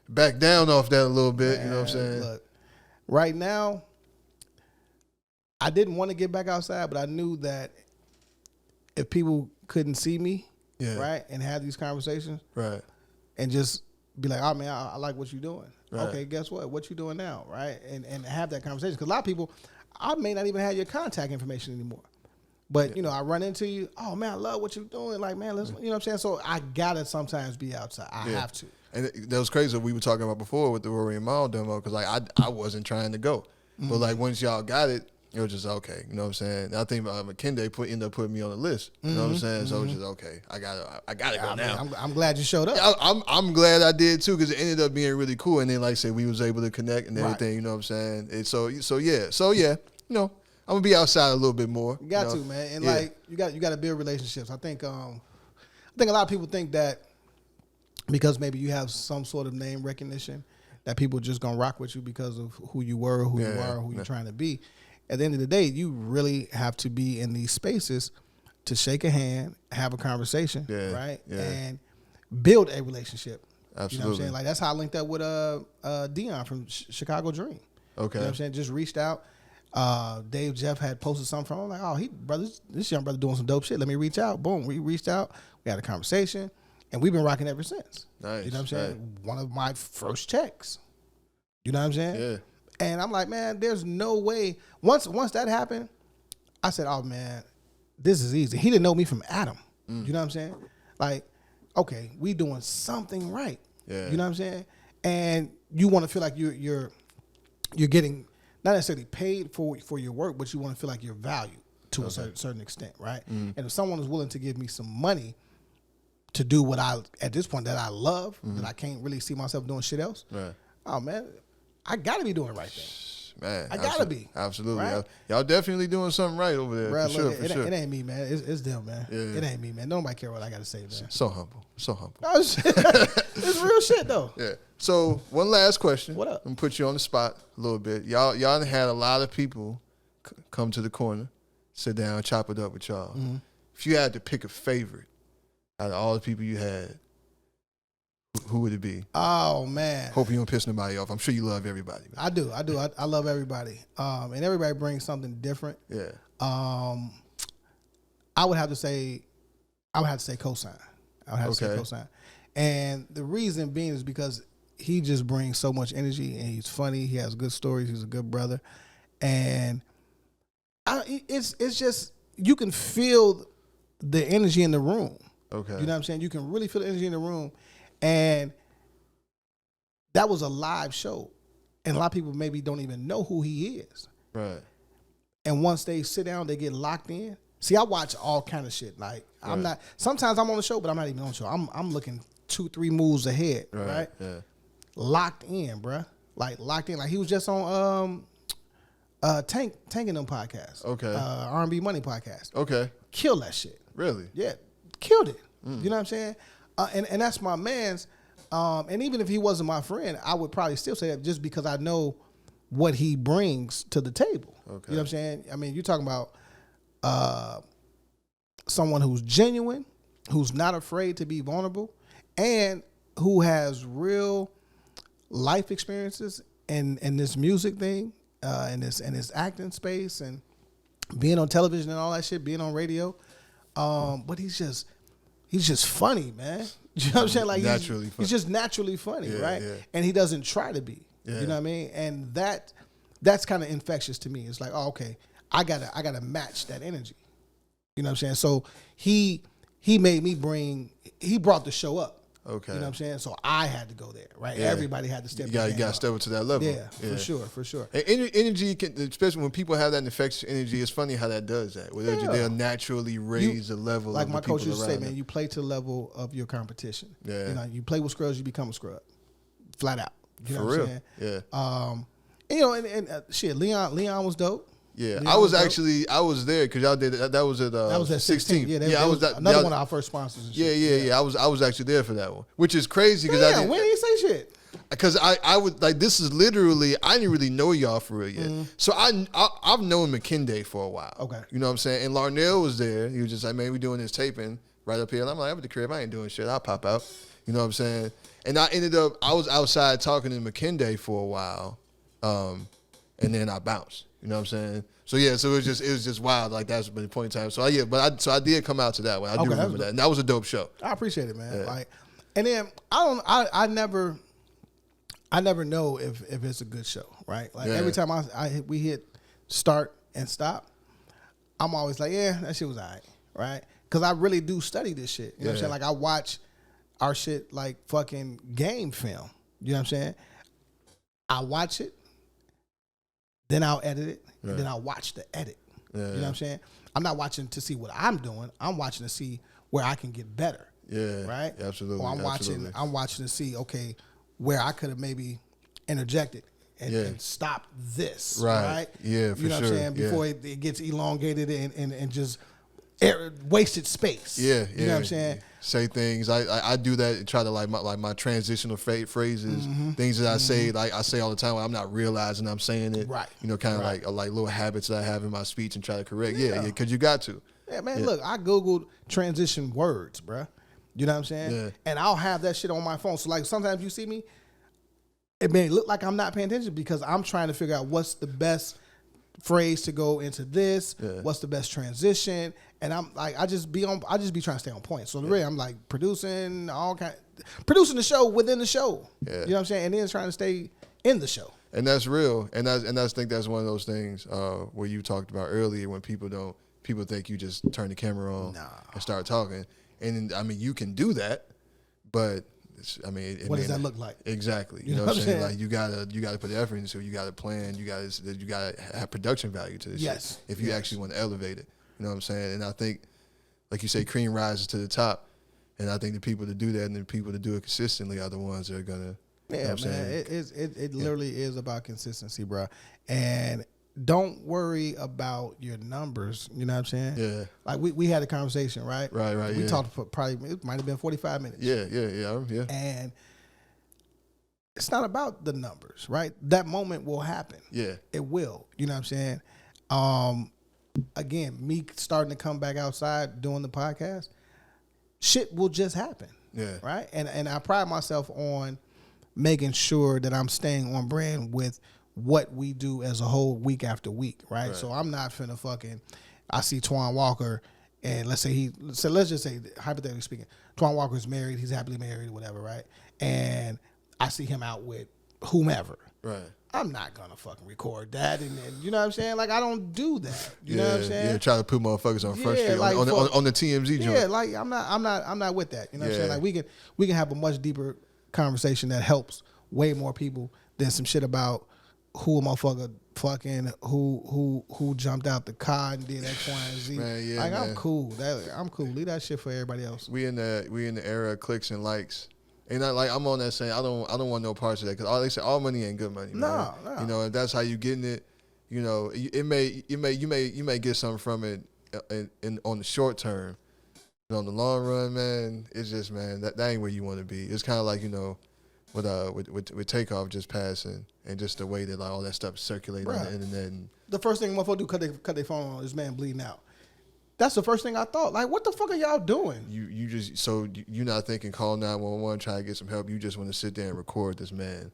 S1: back down off that a little bit. Man, you know what I'm saying?
S2: Look, right now, I didn't want to get back outside, but I knew that if people couldn't see me, right, and have these conversations,
S1: right,
S2: and just be like, oh man, I like what you're doing.
S1: Right.
S2: Okay, guess what you doing now, right? And have that conversation, because a lot of people, I may not even have your contact information anymore, but I run into you. Oh man, I love what you're doing. Like, man, let's, you know what I'm saying. So I gotta sometimes be outside. I have to. And
S1: that was crazy what we were talking about before with the Rory and Mal demo, because like I wasn't trying to go, but like once y'all got it. It was just okay, you know what I'm saying? I think McKinday ended up putting me on the list, you know what I'm saying? So it was just okay. I gotta go now.
S2: I'm glad you showed up.
S1: I'm glad I did too, because it ended up being really cool. And then, like I said, we was able to connect and everything. You know what I'm saying? And so yeah. I'm gonna be outside a little bit more.
S2: You got to, man, and like you got to build relationships. I think a lot of people think that because maybe you have some sort of name recognition, that people are just gonna rock with you because of who you were, who you are, who you're trying to be. At the end of the day, you really have to be in these spaces to shake a hand, have a conversation, right? Yeah. And build a relationship.
S1: Absolutely.
S2: You know what I'm saying? Like, that's how I linked up with Dion from Chicago Dream.
S1: Okay.
S2: You know what I'm saying? Just reached out. Dave Jeff had posted something from him. I'm like, this young brother doing some dope shit. Let me reach out. Boom. We reached out. We had a conversation. And we've been rocking ever since.
S1: Nice.
S2: You know what I'm saying? One of my first checks. You know what I'm saying?
S1: Yeah.
S2: And I'm like, man, there's no way. Once that happened, I said, oh, man, this is easy. He didn't know me from Adam. You know what I'm saying? Like, okay, we doing something right.
S1: Yeah.
S2: You know what I'm saying? And you want to feel like you're getting not necessarily paid for your work, but you want to feel like you're valued to a certain extent, right? And if someone is willing to give me some money to do what at this point that I love, that I can't really see myself doing shit else,
S1: right.
S2: Oh, man, I got to be doing the right thing.
S1: Man,
S2: I got to be.
S1: Absolutely.
S2: Right?
S1: Y'all definitely doing something right over there.
S2: Bruh,
S1: for
S2: look,
S1: sure.
S2: It ain't me, man. It's them, man.
S1: Yeah.
S2: It ain't me, man. Nobody care what I got to say, man.
S1: So humble.
S2: No, it's real shit, though.
S1: Yeah. So, one last question.
S2: What up?
S1: I'm going to put you on the spot a little bit. Y'all had a lot of people come to the corner, sit down, chop it up with y'all. Mm-hmm. If you had to pick a favorite out of all the people you had, who would it be?
S2: Oh, man.
S1: Hope you don't piss nobody off. I'm sure you love everybody. Man.
S2: I do. I love everybody. And everybody brings something different.
S1: Yeah.
S2: I would have to say Cosign. I would have to say Cosign. And the reason being is because he just brings so much energy, and he's funny. He has good stories. He's a good brother, and it's just you can feel the energy in the room.
S1: Okay,
S2: you know what I'm saying? You can really feel the energy in the room, and that was a live show, and a lot of people maybe don't even know who he is.
S1: Right.
S2: And once they sit down, they get locked in. See, I watch all kind of shit. Like I'm not. Sometimes I'm on the show, but I'm not even on the show. I'm looking 2-3 moves ahead. Right.
S1: Yeah.
S2: Locked in, bruh. Like locked in. Like he was just on Tank and them podcast.
S1: Okay.
S2: R&B Money podcast.
S1: Okay.
S2: Killed that shit.
S1: Really?
S2: Yeah. Killed it. You know what I'm saying? And that's my man's. And even if he wasn't my friend, I would probably still say that just because I know what he brings to the table.
S1: Okay.
S2: You know what I'm saying? I mean, you're talking about someone who's genuine, who's not afraid to be vulnerable, and who has real life experiences in this music thing, in this acting space, and being on television and all that shit, being on radio. But he's just funny, man. You know what I'm saying? Like he's just naturally funny, right? Yeah. And he doesn't try to be. Yeah. You know what I mean? And that's kind of infectious to me. It's like, oh, okay, I gotta match that energy. You know what I'm saying? So he brought the show up.
S1: Okay.
S2: You know what I'm saying? So I had to go there, right? Yeah. Everybody had to step up.
S1: You got to step up to that level.
S2: Yeah, for sure.
S1: And energy, especially when people have that infectious energy, it's funny how that does that. They'll naturally raise the level
S2: like
S1: of the
S2: my coach used to say,
S1: them.
S2: Man, you play to the level of your competition.
S1: Yeah.
S2: You know, you play with scrubs, you become a scrub. Flat out. You know
S1: For
S2: what
S1: real.
S2: I'm saying?
S1: Yeah.
S2: And, you know, and shit, Leon was dope.
S1: Yeah,
S2: Leon
S1: I was there because y'all did that. That was at
S2: 16. Yeah,
S1: I was that,
S2: another one of our first sponsors. And shit.
S1: Yeah. I was actually there for that one, which is crazy because
S2: when did he say shit?
S1: Because I would like this is literally I didn't really know y'all for real yet. Mm-hmm. So I've known McKinday for a while.
S2: Okay,
S1: you know what I'm saying. And Larnell was there. He was just like, man, we doing this taping right up here. And I'm like, I'm at the crib. I ain't doing shit. I'll pop out. You know what I'm saying. And I was outside talking to McKinday for a while, and then I bounced. You know what I'm saying? So yeah, so it was just wild. Like that's been the point in time. So I did come out to that one. I do remember that, and that was a dope show.
S2: I appreciate it, man. Yeah. Like, and then I never know if it's a good show, right? Like every time we hit start and stop, I'm always like, yeah, that shit was alright, right? Because I really do study this shit. You know what I'm saying? Like I watch our shit like fucking game film. You know what I'm saying? I watch it. Then I'll edit it, and then I'll watch the edit. You know what I'm saying? I'm not watching to see what I'm doing. I'm watching to see where I can get better. Yeah. Right?
S1: Absolutely.
S2: Or I'm watching to see, okay, where I could have maybe interjected and stopped this. Right?
S1: Yeah, for sure.
S2: You know what I'm saying? Before it gets elongated and just wasted space.
S1: Yeah.
S2: You know what I'm saying?
S1: Say things. I do that and try to like my transitional phrases, things that I say, like I say all the time when I'm not realizing I'm saying it. Right. You know, kind of like little habits that I have in my speech and try to correct. Yeah, because you got to.
S2: Yeah, man, look, I Googled transition words, bruh. You know what I'm saying? Yeah. And I'll have that shit on my phone. So like sometimes you see me, it may look like I'm not paying attention because I'm trying to figure out what's the best phrase to go into this, what's the best transition, and I'm like I just be trying to stay on point. So really I'm like producing the show within the show. Yeah. You know what I'm saying? And then trying to stay in the show.
S1: And that's real. And I think that's one of those things where you talked about earlier when people think you just turn the camera on and start talking. And I mean you can do that, but what does that look like? Exactly. You know what I'm saying? Like you gotta put the effort into it. You gotta plan. You gotta have production value to this shit if you actually want to elevate it. You know what I'm saying? And I think, like you say, cream rises to the top. And I think the people that do that and the people that do it consistently are the ones that are gonna.
S2: Yeah, you know what I'm saying? It literally is about consistency, bro. And don't worry about your numbers. You know what I'm saying? Yeah. Like we had a conversation, right?
S1: Right.
S2: We talked for it might have been 45 minutes.
S1: Yeah.
S2: And it's not about the numbers, right? That moment will happen. Yeah. It will. You know what I'm saying? Again, me starting to come back outside doing the podcast, shit will just happen. Yeah. Right? And I pride myself on making sure that I'm staying on brand with what we do as a whole week after week, right? So I'm not finna I see Twan Walker and let's just say, hypothetically speaking, Twan Walker is married, he's happily married or whatever, right? And I see him out with whomever.
S1: Right.
S2: I'm not gonna fucking record that, and you know what I'm saying? Like, I don't do that. You know what I'm saying?
S1: Yeah, try to put motherfuckers on Front Street
S2: like
S1: on the TMZ joint.
S2: Yeah, like I'm not with that. You know what I'm saying? Like, we can have a much deeper conversation that helps way more people than some shit about who a motherfucker fucking who jumped out the car and did X, Y, and Z.
S1: Man, yeah,
S2: like,
S1: man.
S2: I'm cool. I'm cool. Leave that shit for everybody else.
S1: We in the era of clicks and likes. And I'm on that saying I don't want no parts of that, because they say all money ain't good money.
S2: No.
S1: You know, if that's how you getting it, you know, you may get something from it on the short term, but on the long run, man, it's just, man, that ain't where you want to be. It's kind of like, you know, with Takeoff just passing, and just the way that like all that stuff circulating on the internet. And
S2: the first thing motherfucker do cut their phone on this man bleeding out. That's the first thing I thought. Like, what the fuck are y'all doing?
S1: You're not thinking call 911, try to get some help. You just want to sit there and record this man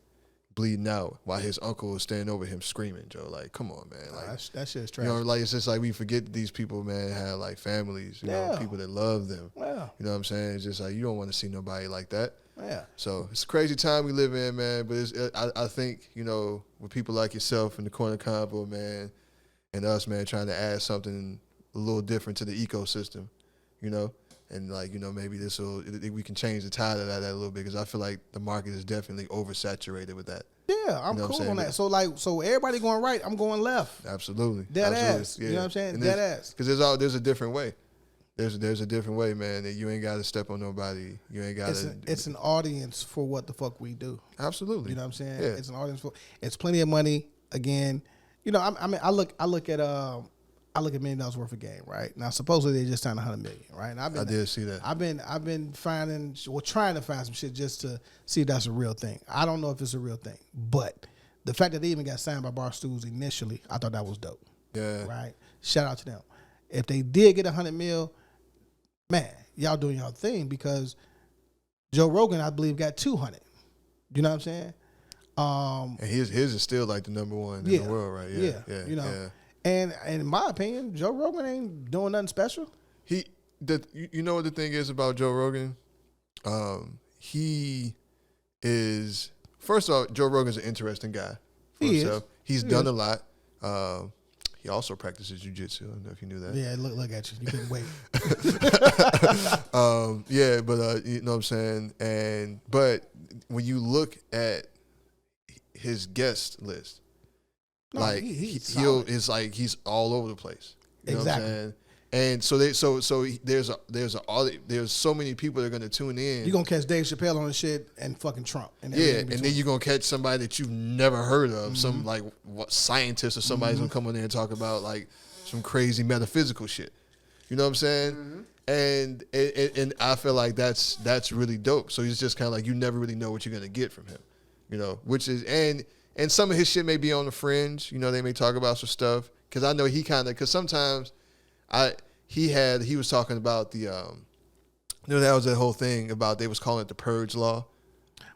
S1: bleeding out while his uncle is standing over him screaming, Joe. Like, come on, man. Like,
S2: that shit's trash.
S1: You know, like, it's just like we forget that these people, man, have like families, you know, people that love them.
S2: Yeah.
S1: You know what I'm saying? It's just like, you don't want to see nobody like that.
S2: Yeah.
S1: So it's a crazy time we live in, man. But I think, you know, with people like yourself in the corner convo, man, and us, man, trying to add something a little different to the ecosystem, you know, and like, you know, maybe we can change the tide of that a little bit, because I feel like the market is definitely oversaturated with that.
S2: Yeah, I'm cool on that. So everybody going right, I'm going left.
S1: Absolutely.
S2: Dead
S1: Absolutely.
S2: ass.
S1: Yeah.
S2: You know what I'm saying? Dead ass.
S1: Because there's a different way. There's a different way, man. That you ain't got to step on nobody. You ain't got to.
S2: It's an audience for what the fuck we do.
S1: Absolutely.
S2: You know what I'm saying?
S1: Yeah.
S2: It's an audience for. It's plenty of money. Again, you know, I look at $1 million worth of game, right? Now, supposedly they just signed $100 million, right? And
S1: I did see that.
S2: I've been trying to find some shit just to see if that's a real thing. I don't know if it's a real thing, but the fact that they even got signed by Barstools initially, I thought that was dope.
S1: Yeah.
S2: Right? Shout out to them. If they did get $100 million, man, y'all doing y'all thing, because Joe Rogan, I believe, got 200. You know what I'm saying?
S1: And his is still like the number one in the world, right?
S2: Yeah. You know. Yeah. And in my opinion, Joe Rogan ain't doing nothing special.
S1: You know what the thing is about Joe Rogan? He is, first of all, Joe Rogan's an interesting guy for himself. He's done a lot. He also practices jiu-jitsu. I don't know if you knew that.
S2: Yeah, look at you. You couldn't wait.
S1: But you know what I'm saying? But when you look at his guest list, it's like he's all over the place. You know what I'm saying? And so there's so many people that are gonna tune in.
S2: You're gonna catch Dave Chappelle on the shit and fucking Trump. And
S1: then you're gonna catch somebody that you've never heard of, some like scientist or somebody's gonna come on there and talk about like some crazy metaphysical shit. You know what I'm saying? And I feel like that's really dope. So he's just kind of like, you never really know what you're gonna get from him. You know, which is and some of his shit may be on the fringe. You know, they may talk about some stuff, because I know because sometimes he was talking about the that was that whole thing about, they was calling it the purge law.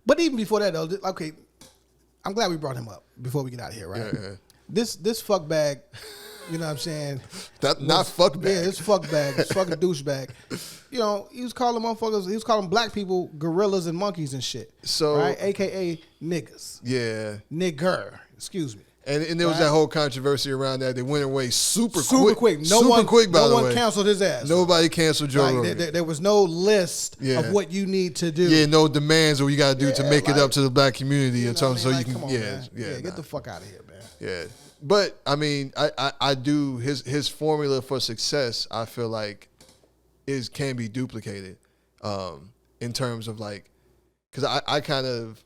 S1: But
S2: even before that though, okay, I'm glad we brought him up before we get out of here, right?
S1: Yeah.
S2: This fuck bag, you know what I'm saying?
S1: Not fuck bag.
S2: Yeah, this fuck bag, this fucking douchebag. You know, he was calling black people gorillas and monkeys and shit.
S1: So,
S2: right? AKA niggas.
S1: Yeah.
S2: Nigger. Excuse me.
S1: And there was that whole controversy around that. They went away super quick.
S2: No one
S1: Canceled
S2: his ass.
S1: Nobody canceled Joe Rogan.
S2: There was no list of what you need to do.
S1: Yeah, no demands of what you got to do to make it up to the black community or something. So you can,
S2: get the fuck out of here, man.
S1: Yeah. But I mean, I do his formula for success, I feel like can be duplicated in terms of like, because I kind of,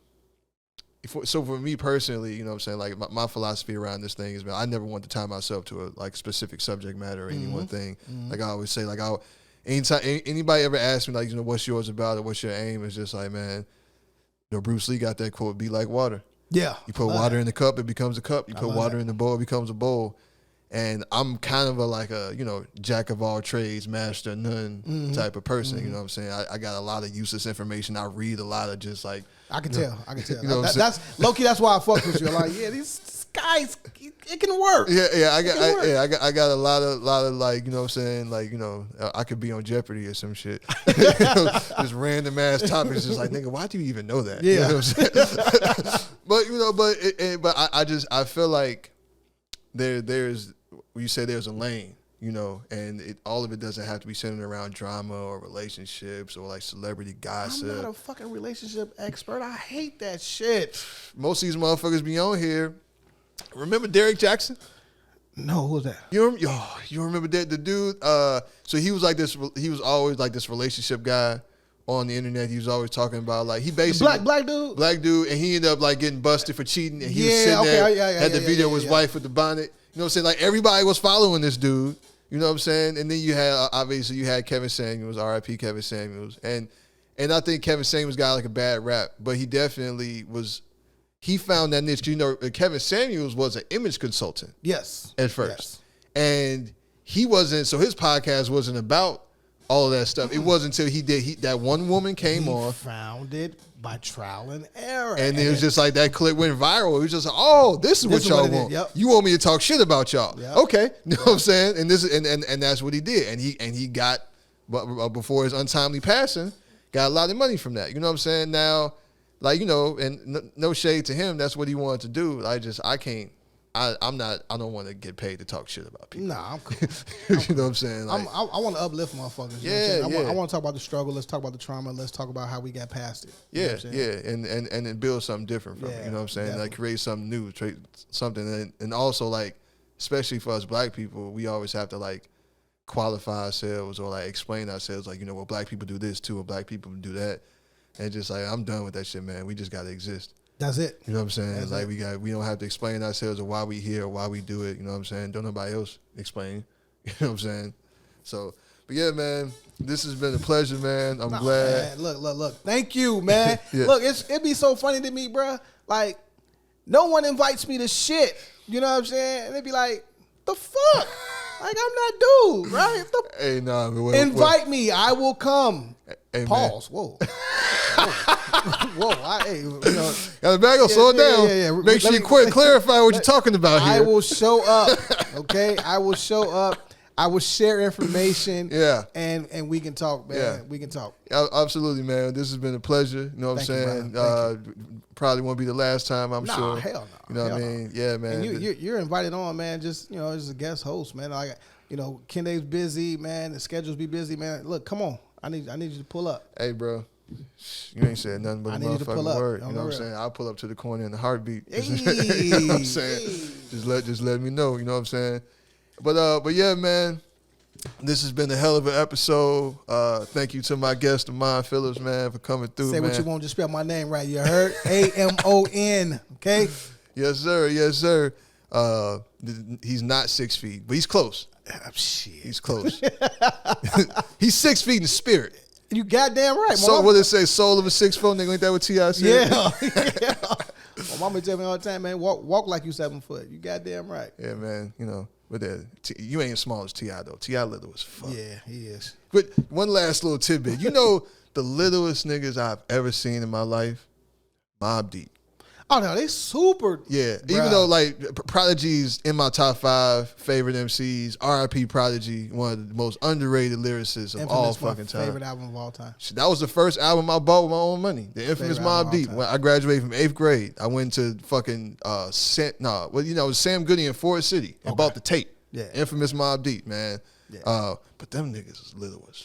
S1: so for me personally, you know what I'm saying, like my philosophy around this thing is, man, I never want to tie myself to a like specific subject matter or any one thing. Like I always say, like anytime anybody ever asks me, like, you know, what's yours about or what's your aim, it's just like, man, you know, Bruce Lee got that quote, be like water.
S2: Yeah.
S1: You put water in the cup, it becomes a cup. You put water in the bowl, it becomes a bowl. And I'm kind of a jack of all trades, master of none type of person. You know what I'm saying? I got a lot of useless information. I read a lot of just like.
S2: I can tell.
S1: You know
S2: that's low key. That's why I fuck with you. I'm like, yeah, these guys, it can work.
S1: I got a lot of like, you know what I'm saying, like, you know, I could be on Jeopardy or some shit. Just random ass topics, just like, nigga, why do you even know that?
S2: Yeah.
S1: You know what I'm saying? But you know, but I feel like there's you say there's a lane, you know, and all of it doesn't have to be centered around drama or relationships or like celebrity gossip.
S2: I'm not a fucking relationship expert. I hate that shit.
S1: Most of these motherfuckers be on here. Remember Derek Jackson?
S2: No, who was that?
S1: You remember that the dude? So he was like this. He was always like this relationship guy on the internet. He was always talking about like he basically
S2: black dude,
S1: and he ended up like getting busted for cheating. And he was sitting there, had the video with his wife with the bonnet. You know what I'm saying? Like everybody was following this dude. You know what I'm saying? And then you had obviously you had Kevin Samuels, R.I.P. Kevin Samuels, and I think Kevin Samuels got like a bad rap, but he definitely was. He found that niche. You know, Kevin Samuels was an image consultant.
S2: Yes.
S1: At first. Yes. And he wasn't, so his podcast wasn't about all of that stuff. It wasn't until that one woman came on.
S2: He found it by trial and error.
S1: And it was just like that clip went viral. It was just like, oh, this is what y'all want. Yep. You want me to talk shit about y'all. Yep. Okay. You know what I'm saying? And and that's what he did. And he got, before his untimely passing, got a lot of money from that. You know what I'm saying? Now, like, you know, and no shade to him, that's what he wanted to do. I don't want to get paid to talk shit about people.
S2: Nah, I'm cool.
S1: You know what I'm saying? Like,
S2: I want to uplift motherfuckers. I want to talk about the struggle. Let's talk about the trauma. Let's talk about how we got past it.
S1: And then build something different from it. You know what I'm saying? Definitely. Like create something new, something, and also like, especially for us black people, we always have to like qualify ourselves or like explain ourselves. Like, you know, well, black people do this too, or black people do that. And just like, I'm done with that shit, man. We just got to exist.
S2: That's it.
S1: You know what I'm saying? That's like we don't have to explain ourselves or why we here or why we do it. You know what I'm saying? Don't nobody else explain. You know what I'm saying? So, but yeah, man, this has been a pleasure, man. I'm glad.
S2: Man, look. Thank you, man. Look, it'd be so funny to me, bro. Like, no one invites me to shit. You know what I'm saying? And they'd be like, the fuck? Like, I'm that dude, right?
S1: Hey, nah.
S2: Invite me. I will come.
S1: Hey,
S2: pause.
S1: Man.
S2: Whoa. Hey, you know,
S1: got to slow it down. Yeah. Make sure you clarify what you're talking about here.
S2: I will show up. Okay, I will show up. I will share information.
S1: Yeah,
S2: and we can talk, man. Yeah. We can talk.
S1: Absolutely, man. This has been a pleasure. You know what I'm saying? Probably won't be the last time. I'm sure.
S2: Hell no.
S1: You know what I mean? Yeah, man.
S2: And you're invited on, man. Just as a guest host, man. Like, Kenda's busy, man. The schedules be busy, man. Look, come on. I need you to pull up.
S1: Hey, bro. You ain't said nothing but a motherfucking word. You know what I'm saying? I'll pull up to the corner in a heartbeat.
S2: Hey,
S1: you know what I'm saying? Just let me know. You know what I'm saying? But yeah, man. This has been a hell of an episode. Thank you to my guest, Amon Phillips, man, for coming through.
S2: Say what you want. Just spell my name right. You heard? Amon. Okay.
S1: Yes, sir. Yes, sir. He's not 6 feet, but he's close.
S2: Shit.
S1: He's close. He's 6 feet in spirit.
S2: You goddamn right.
S1: So what did it say? Soul of a 6 foot nigga. Ain't that what T.I. said?
S2: Yeah. My mama tell me all the time, man, walk like you 7 foot. You goddamn right.
S1: Yeah, man. You know, but you ain't as small as T.I. though. T.I. little as fuck.
S2: Yeah, he is.
S1: But one last little tidbit. You know the littlest niggas I've ever seen in my life? Mobb Deep.
S2: Oh no, they super.
S1: Yeah, bruh. Even though like Prodigy's in my top 5 favorite MCs, R.I.P. Prodigy, one of the most underrated lyricists of all fucking time.
S2: Favorite album of all time.
S1: That was the first album I bought with my own money. The infamous Mobb Deep. When I graduated from 8th grade, I went to fucking it was Sam Goody in Forest City and bought the tape. Yeah, infamous Mobb Deep, man. Yeah. But them niggas is little as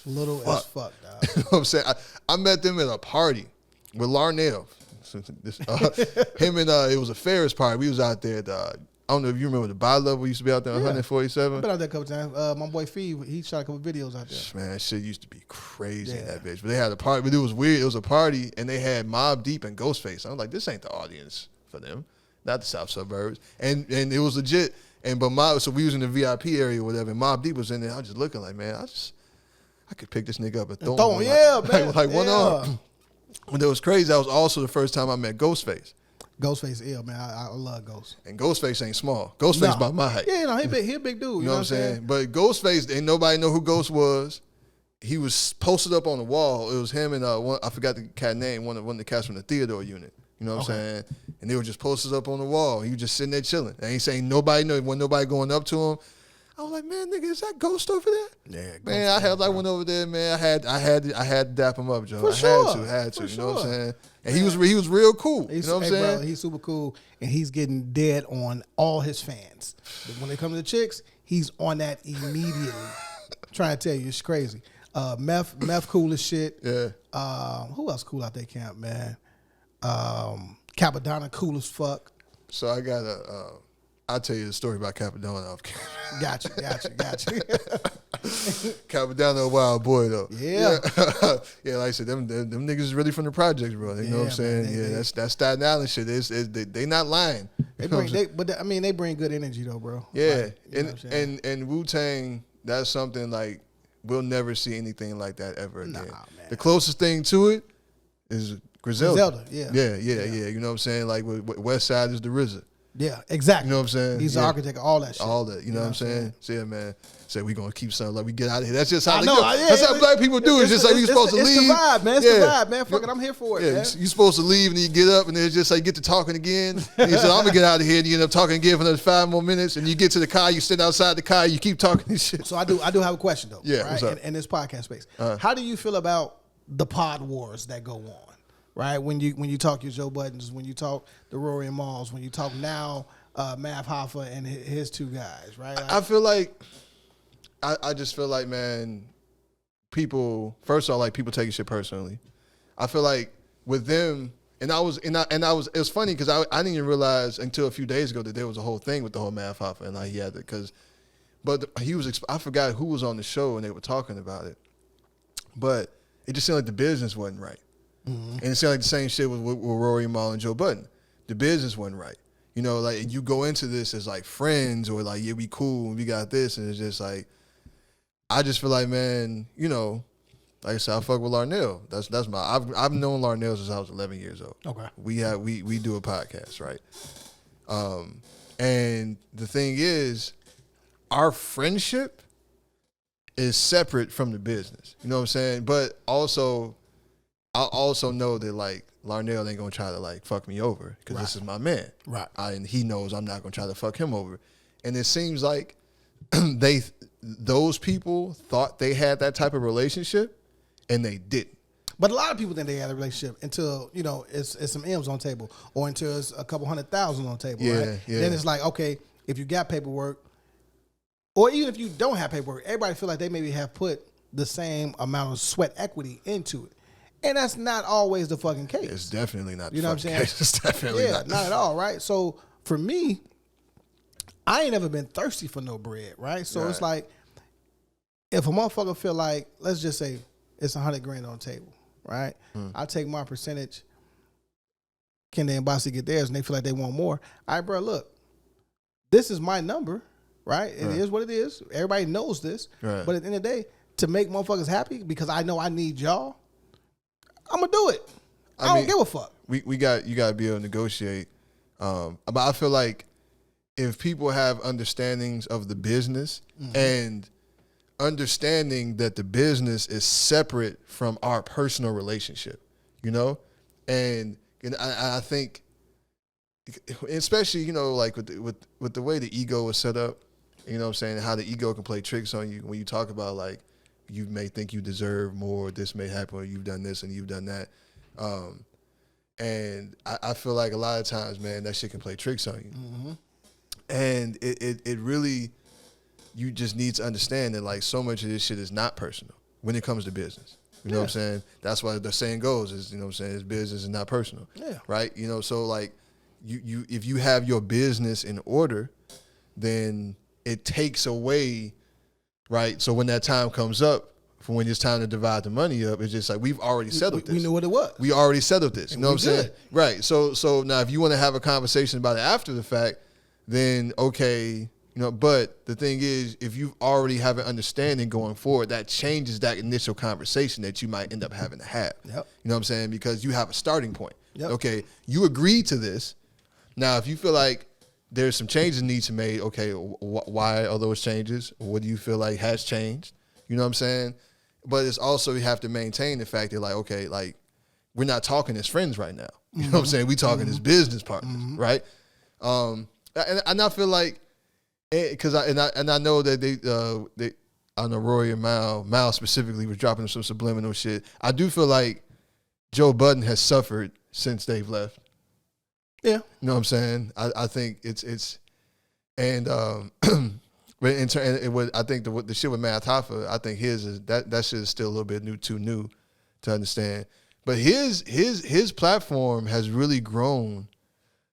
S1: fuck, dog. You know what I'm saying? I met them at a party with Larnell. Him and it was a Ferris party. We was out there. I don't know if you remember the bi-level. We used to be out there on 147.
S2: I've been out there a couple times. My boy Fee, he shot a couple videos out there.
S1: Man, that shit used to be crazy in that bitch. But they had a party, but it was weird. It was a party, and they had Mobb Deep and Ghostface. I was like, this ain't the audience for them, not the South Suburbs. And it was legit. So we was in the VIP area or whatever, and Mobb Deep was in there. I was just looking like, man, I could pick this nigga up and throw him.
S2: Yeah, man.
S1: Like one arm. When it was crazy, that was also the first time I met Ghostface.
S2: Ghostface ill, man. I love Ghost.
S1: And Ghostface ain't small. Ghostface about my height.
S2: Yeah, he a big dude.
S1: You know what I'm saying? But Ghostface, ain't nobody know who Ghost was. He was posted up on the wall. It was him and I forgot the cat name, one of the cats from the Theodore unit. You know what I'm saying? And they were just posters up on the wall. He was just sitting there chilling. And ain't saying nobody, wasn't nobody going up to him. I was like, man, nigga, is that Ghost over there? Yeah, man. I went over there, man. I had to dap him up, Joe. Had to. You know what I'm saying? And he was real cool. You know what I'm saying?
S2: Bro, he's super cool, and he's getting dead on all his fans. But when they come to the chicks, he's on that immediately. Trying to tell you, it's crazy. Meth cool as shit.
S1: Yeah.
S2: Who else cool out there camp, man? Capadonna cool as fuck.
S1: So I got I'll tell you the story about Capadonna off camera.
S2: Gotcha.
S1: Capadonna a wild boy though.
S2: Yeah.
S1: Yeah, like I said, them niggas is really from the projects, bro. You know what I'm saying? Man, that's Staten Island shit. They not lying.
S2: They bring good energy though, bro.
S1: Yeah. Like, and Wu-Tang, that's something like we'll never see anything like that ever again.
S2: Man.
S1: The closest thing to it is Griselda.
S2: Yeah.
S1: You know what I'm saying? Like with West Side is the RZA.
S2: Yeah, exactly.
S1: You know what I'm saying?
S2: He's the architect of all that shit.
S1: All that. You know what I'm saying? So yeah, man. Say we gonna keep something like we get out of here. That's just how
S2: that's
S1: how black people do. It's just like we supposed to leave.
S2: It's the vibe, man. It's the vibe, man. Fuck it, I'm here for it.
S1: Yeah,
S2: man.
S1: You supposed to leave and then you get up and then it's just like get to talking again. And you say, I'm gonna get out of here, and you end up talking again for another 5 more minutes, and you get to the car, you sit outside the car, you keep talking and shit.
S2: So I do have a question though.
S1: Yeah,
S2: right?
S1: what's up?
S2: In this podcast space. How do you feel about the pod wars that go on? Right? When you talk your Joe Buttons, when you talk the Rory and Malls, when you talk now Mav Hoffa and his two guys, right? Like,
S1: I feel like I just feel like, man, people first of all, like people taking shit personally. I feel like with them, it was funny because I didn't even realize until a few days ago that there was a whole thing with the whole Mav Hoffa, and like he had it I forgot who was on the show and they were talking about it, but it just seemed like the business wasn't right. Mm-hmm. And it seemed like the same shit with Rory Mal and Joe Budden. The business wasn't right. You know, like you go into this as like friends or like, yeah, we cool and we got this. And it's just like, I just feel like, man, you know, like I said, I fuck with Larnell. That's my, I've known Larnell since I was 11 years old.
S2: Okay.
S1: We do a podcast, right? And the thing is, our friendship is separate from the business. You know what I'm saying? But also, I also know that like Larnell ain't gonna try to like fuck me over because this is my man.
S2: Right.
S1: And he knows I'm not gonna try to fuck him over. And it seems like those people thought they had that type of relationship and they didn't.
S2: But a lot of people think they had a relationship until, you know, it's some M's on the table or until it's a couple $100,000 on the table, right? Yeah. Then it's like, okay, if you got paperwork, or even if you don't have paperwork, everybody feel like they maybe have put the same amount of sweat equity into it. And that's not always the fucking case.
S1: It's definitely not
S2: you
S1: the
S2: know
S1: fucking
S2: what I'm saying?
S1: case. It's definitely
S2: not at all, right? So for me, I ain't never been thirsty for no bread, right? So it's like, if a motherfucker feel like, let's just say it's $100,000 on the table, right? I take my percentage. Kende and Bossy get theirs, and they feel like they want more. All right, bro, look, this is my number, right? It is what it is. Everybody knows this. Right. But at the end of the day, to make motherfuckers happy, because I know I need y'all, I'm gonna do it. I don't give a fuck.
S1: You got to be able to negotiate. But I feel like if people have understandings of the business and understanding that the business is separate from our personal relationship, you know, and I think, especially, you know, like with the way the ego is set up, you know what I'm saying, how the ego can play tricks on you when you talk about like, you may think you deserve more, this may happen, or you've done this and you've done that. And I feel like a lot of times, man, that shit can play tricks on you. Mm-hmm. And it really, you just need to understand that like so much of this shit is not personal when it comes to business. You know what I'm saying? That's why the saying goes is, you know what I'm saying, it's business and not personal. Yeah. Right? You know, so like you if you have your business in order, then it takes away, right? So when that time comes up, for when it's time to divide the money up, it's just like we've already settled this.
S2: We knew what it was.
S1: We already settled this. You know what I'm saying? Right. So now if you want to have a conversation about it after the fact, then okay, you know, but the thing is, if you already have an understanding going forward, that changes that initial conversation that you might end up having to have. Yep. You know what I'm saying? Because you have a starting point. Yep. Okay, you agreed to this. Now, if you feel like there's some changes need to be made, okay, why are those changes? What do you feel like has changed? You know what I'm saying? But it's also, you have to maintain the fact that like, okay, like we're not talking as friends right now. You know what I'm saying? We talking as business partners, right? And I feel like, because I know that they I know Rory and Mal specifically was dropping some subliminal shit. I do feel like Joe Budden has suffered since they've left.
S2: Yeah,
S1: you know what I'm saying. I think it's and but in turn, I think the shit with Matt Hoffa, I think his is that shit is still a little bit too new to understand. But his platform has really grown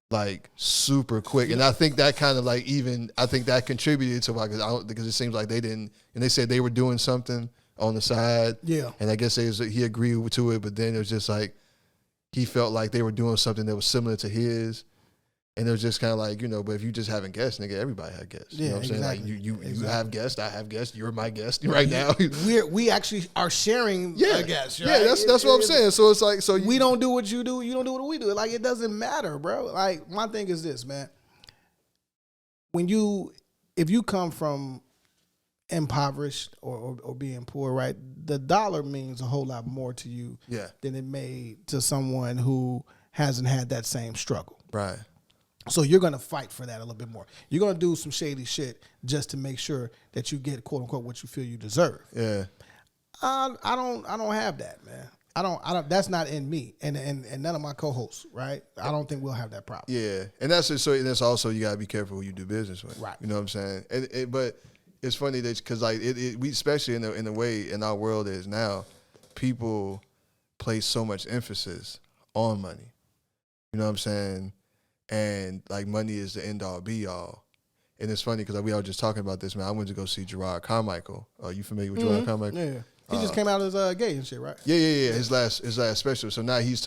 S1: like super quick, and I think that kind of like I think that contributed to why, because it seems like they didn't, and they said they were doing something on the side, and I guess he agreed to it, but then it was just like he felt like they were doing something that was similar to his, and it was just kind of like, but if you just having guests, nigga, everybody had guests. You know what I'm saying? Like you have guests, I have guests, you're my guest right now.
S2: We actually are sharing a guest. Right?
S1: Yeah, that's what I'm saying. So it's like,
S2: we don't do what you do, you don't do what we do. Like, it doesn't matter, bro. Like, my thing is this, man. If you come from impoverished or being poor, right, the dollar means a whole lot more to you than it may to someone who hasn't had that same struggle.
S1: Right.
S2: So you're going to fight for that a little bit more. You're going to do some shady shit just to make sure that you get, quote unquote, what you feel you deserve.
S1: Yeah.
S2: I don't have that, man. I don't. That's not in me, and none of my co-hosts, right? I don't think we'll have that problem.
S1: Yeah, and that's just, so that's also, you gotta be careful who you do business with,
S2: right?
S1: You know what I'm saying? But it's funny that, because like we, especially in the way in our world is now, people place so much emphasis on money. You know what I'm saying? And like, money is the end all be all. And it's funny because we were just talking about this, man. I went to go see Gerard Carmichael. Are you familiar with Gerard Carmichael?
S2: Yeah. He just came out as gay and shit, right?
S1: Yeah. His last special. So now he's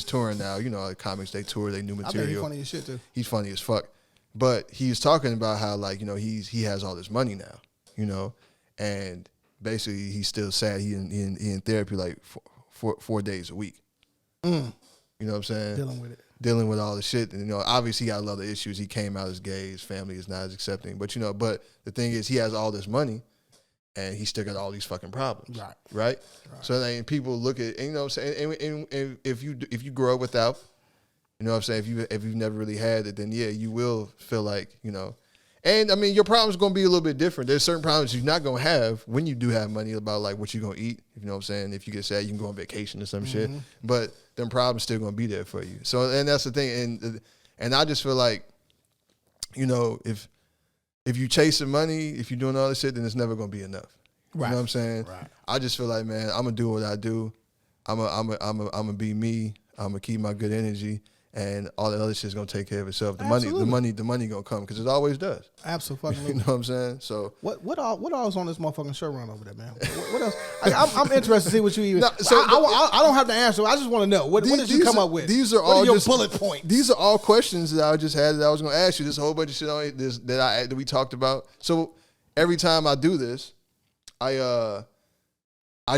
S1: touring now. You know, comics, they tour, they new material.
S2: I think he's funny as shit too.
S1: He's funny as fuck. But he's talking about how, like, he has all this money now, and basically he's still sad. He in therapy like 4 days a week. You know what I'm saying? Dealing with all the shit. And, obviously he got a lot of issues. He came out as gay. His family is not as accepting. But, but the thing is, he has all this money, and he still got all these fucking problems. Right? So then people look at, and, you know what I'm saying? And if you grow up without, you know what I'm saying? If you've never really had it, then yeah, you will feel like, And I mean, your problem's gonna be a little bit different. There's certain problems you're not gonna have when you do have money, about like what you're gonna eat. You know what I'm saying? If you get sad, you can go on vacation or some shit. But them problems still gonna be there for you. So, and that's the thing. And I just feel like, if you chasing money, if you're doing all this shit, then it's never gonna be enough. You know what I'm saying? Right. I just feel like, man, I'm gonna do what I do. I'm gonna be me. I'm gonna keep my good energy. And all that other shit's gonna take care of itself. The money gonna come, because it always does.
S2: Absolutely.
S1: You know what I'm saying? So
S2: what all is on this motherfucking show run over there, man? What else? I'm interested to see what you even. I don't have the answer. I just want to know what did you come up with.
S1: These are all
S2: your bullet points.
S1: These are all questions that I just had that I was gonna ask you. There's a whole bunch of shit on this that we talked about. So every time I do this, I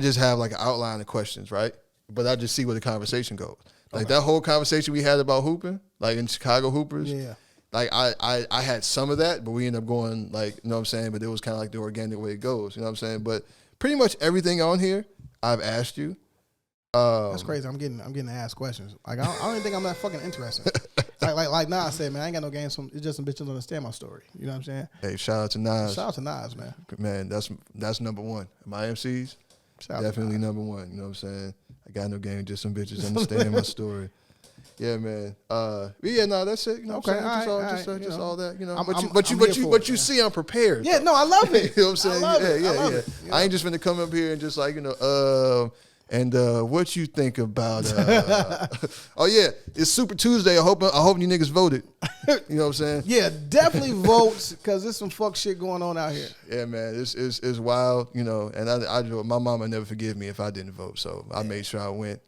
S1: just have like an outline of questions, right? But I just see where the conversation goes. Like that whole conversation we had about hooping, like in Chicago Hoopers. Yeah. Like I had some of that, but we ended up going like, you know what I'm saying? But it was kind of like the organic way it goes, you know what I'm saying? But pretty much everything on here, I've asked you.
S2: That's crazy. I'm getting asked questions. Like I don't even think I'm that fucking interesting. like Nas said, man, I ain't got no games. It's just some bitches don't understand my story. You know what I'm saying?
S1: Hey, shout out to Nas.
S2: Shout out to Nas, man.
S1: Man, that's number one. My MCs, definitely number one. You know what I'm saying? I got no game, just some bitches understand my story. Yeah, man. That's it. You know what I'm saying? Just all that. But you see, I'm prepared.
S2: Yeah, no, I love it.
S1: You know what I'm saying? Yeah. I ain't just gonna come up here and just like, and what you think about? Oh yeah, it's Super Tuesday. I hope you niggas voted. You know what I'm saying?
S2: Yeah, definitely vote, because there's some fuck shit going on out here.
S1: Yeah, man, it's wild. And I my mama never forgive me if I didn't vote, so I made sure I went.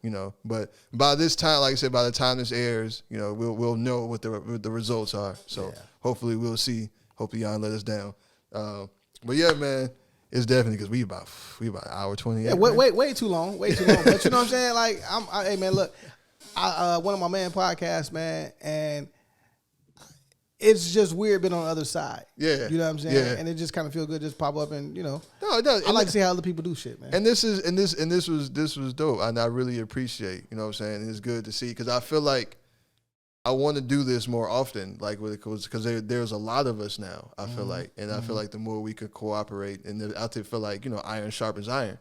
S1: But by this time, like I said, by the time this airs, we'll know what the results are. So hopefully we'll see. Hopefully y'all let us down. But yeah, man. It's definitely because we about an hour 28.
S2: Yeah, way too long. But you know what I'm saying? Like, hey man, look, I one of my man podcasts, man, and it's just weird being on the other side.
S1: Yeah.
S2: You know what I'm saying?
S1: Yeah.
S2: And it just kind of feel good just pop up and,
S1: No, it does.
S2: I like to see how other people do shit, man.
S1: And this was dope. And I really appreciate, you know what I'm saying? And it's good to see because I feel like I want to do this more often, like because there's a lot of us now, I feel like. And I feel like the more we could cooperate and I feel like, iron sharpens iron.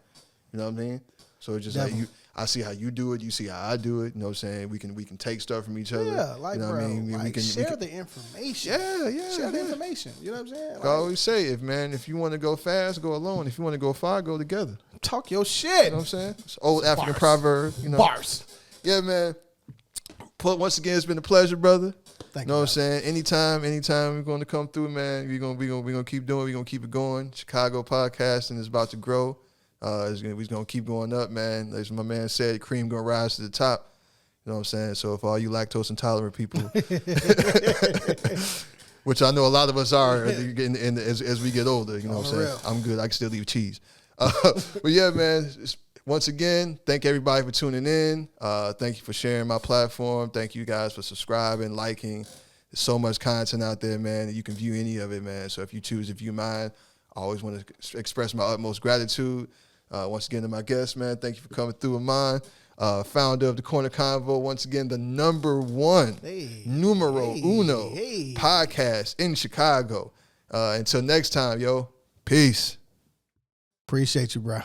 S1: You know what I mean? So it's just
S2: Definitely.
S1: like I see how you do it, you see how I do it. You know what I'm saying? We can take stuff from each other.
S2: Yeah, like,
S1: you know
S2: bro,
S1: what I mean?
S2: like,
S1: we can
S2: share the information.
S1: Yeah.
S2: Share the information. You know what I'm saying? Like,
S1: I always say, if you want to go fast, go alone. If you want to go far, go together.
S2: talk your shit.
S1: You know what I'm saying? It's old African
S2: Bars.
S1: proverb.
S2: Bars.
S1: Yeah, man. Once again, it's been a pleasure, brother.
S2: Thank
S1: You know
S2: you,
S1: what I'm saying? Anytime we're going to come through, man. We're gonna keep doing. We're gonna keep it going. Chicago podcasting is about to grow. We're gonna keep going up, man. As my man said, cream gonna rise to the top. You know what I'm saying? So for all you lactose intolerant people, which I know a lot of us are as we get older, you know what I'm saying?
S2: Real.
S1: I'm good. I can still eat cheese. But yeah, man. Once again, thank everybody for tuning in. Thank you for sharing my platform. Thank you guys for subscribing, liking. There's so much content out there, man. You can view any of it, man. So if you choose to view mine, I always want to express my utmost gratitude. Once again, to my guests, man, thank you for coming through with mine. Founder of the Corner Convo, once again, the number one, numero uno podcast in Chicago. Until next time, yo, peace.
S2: Appreciate you, bro.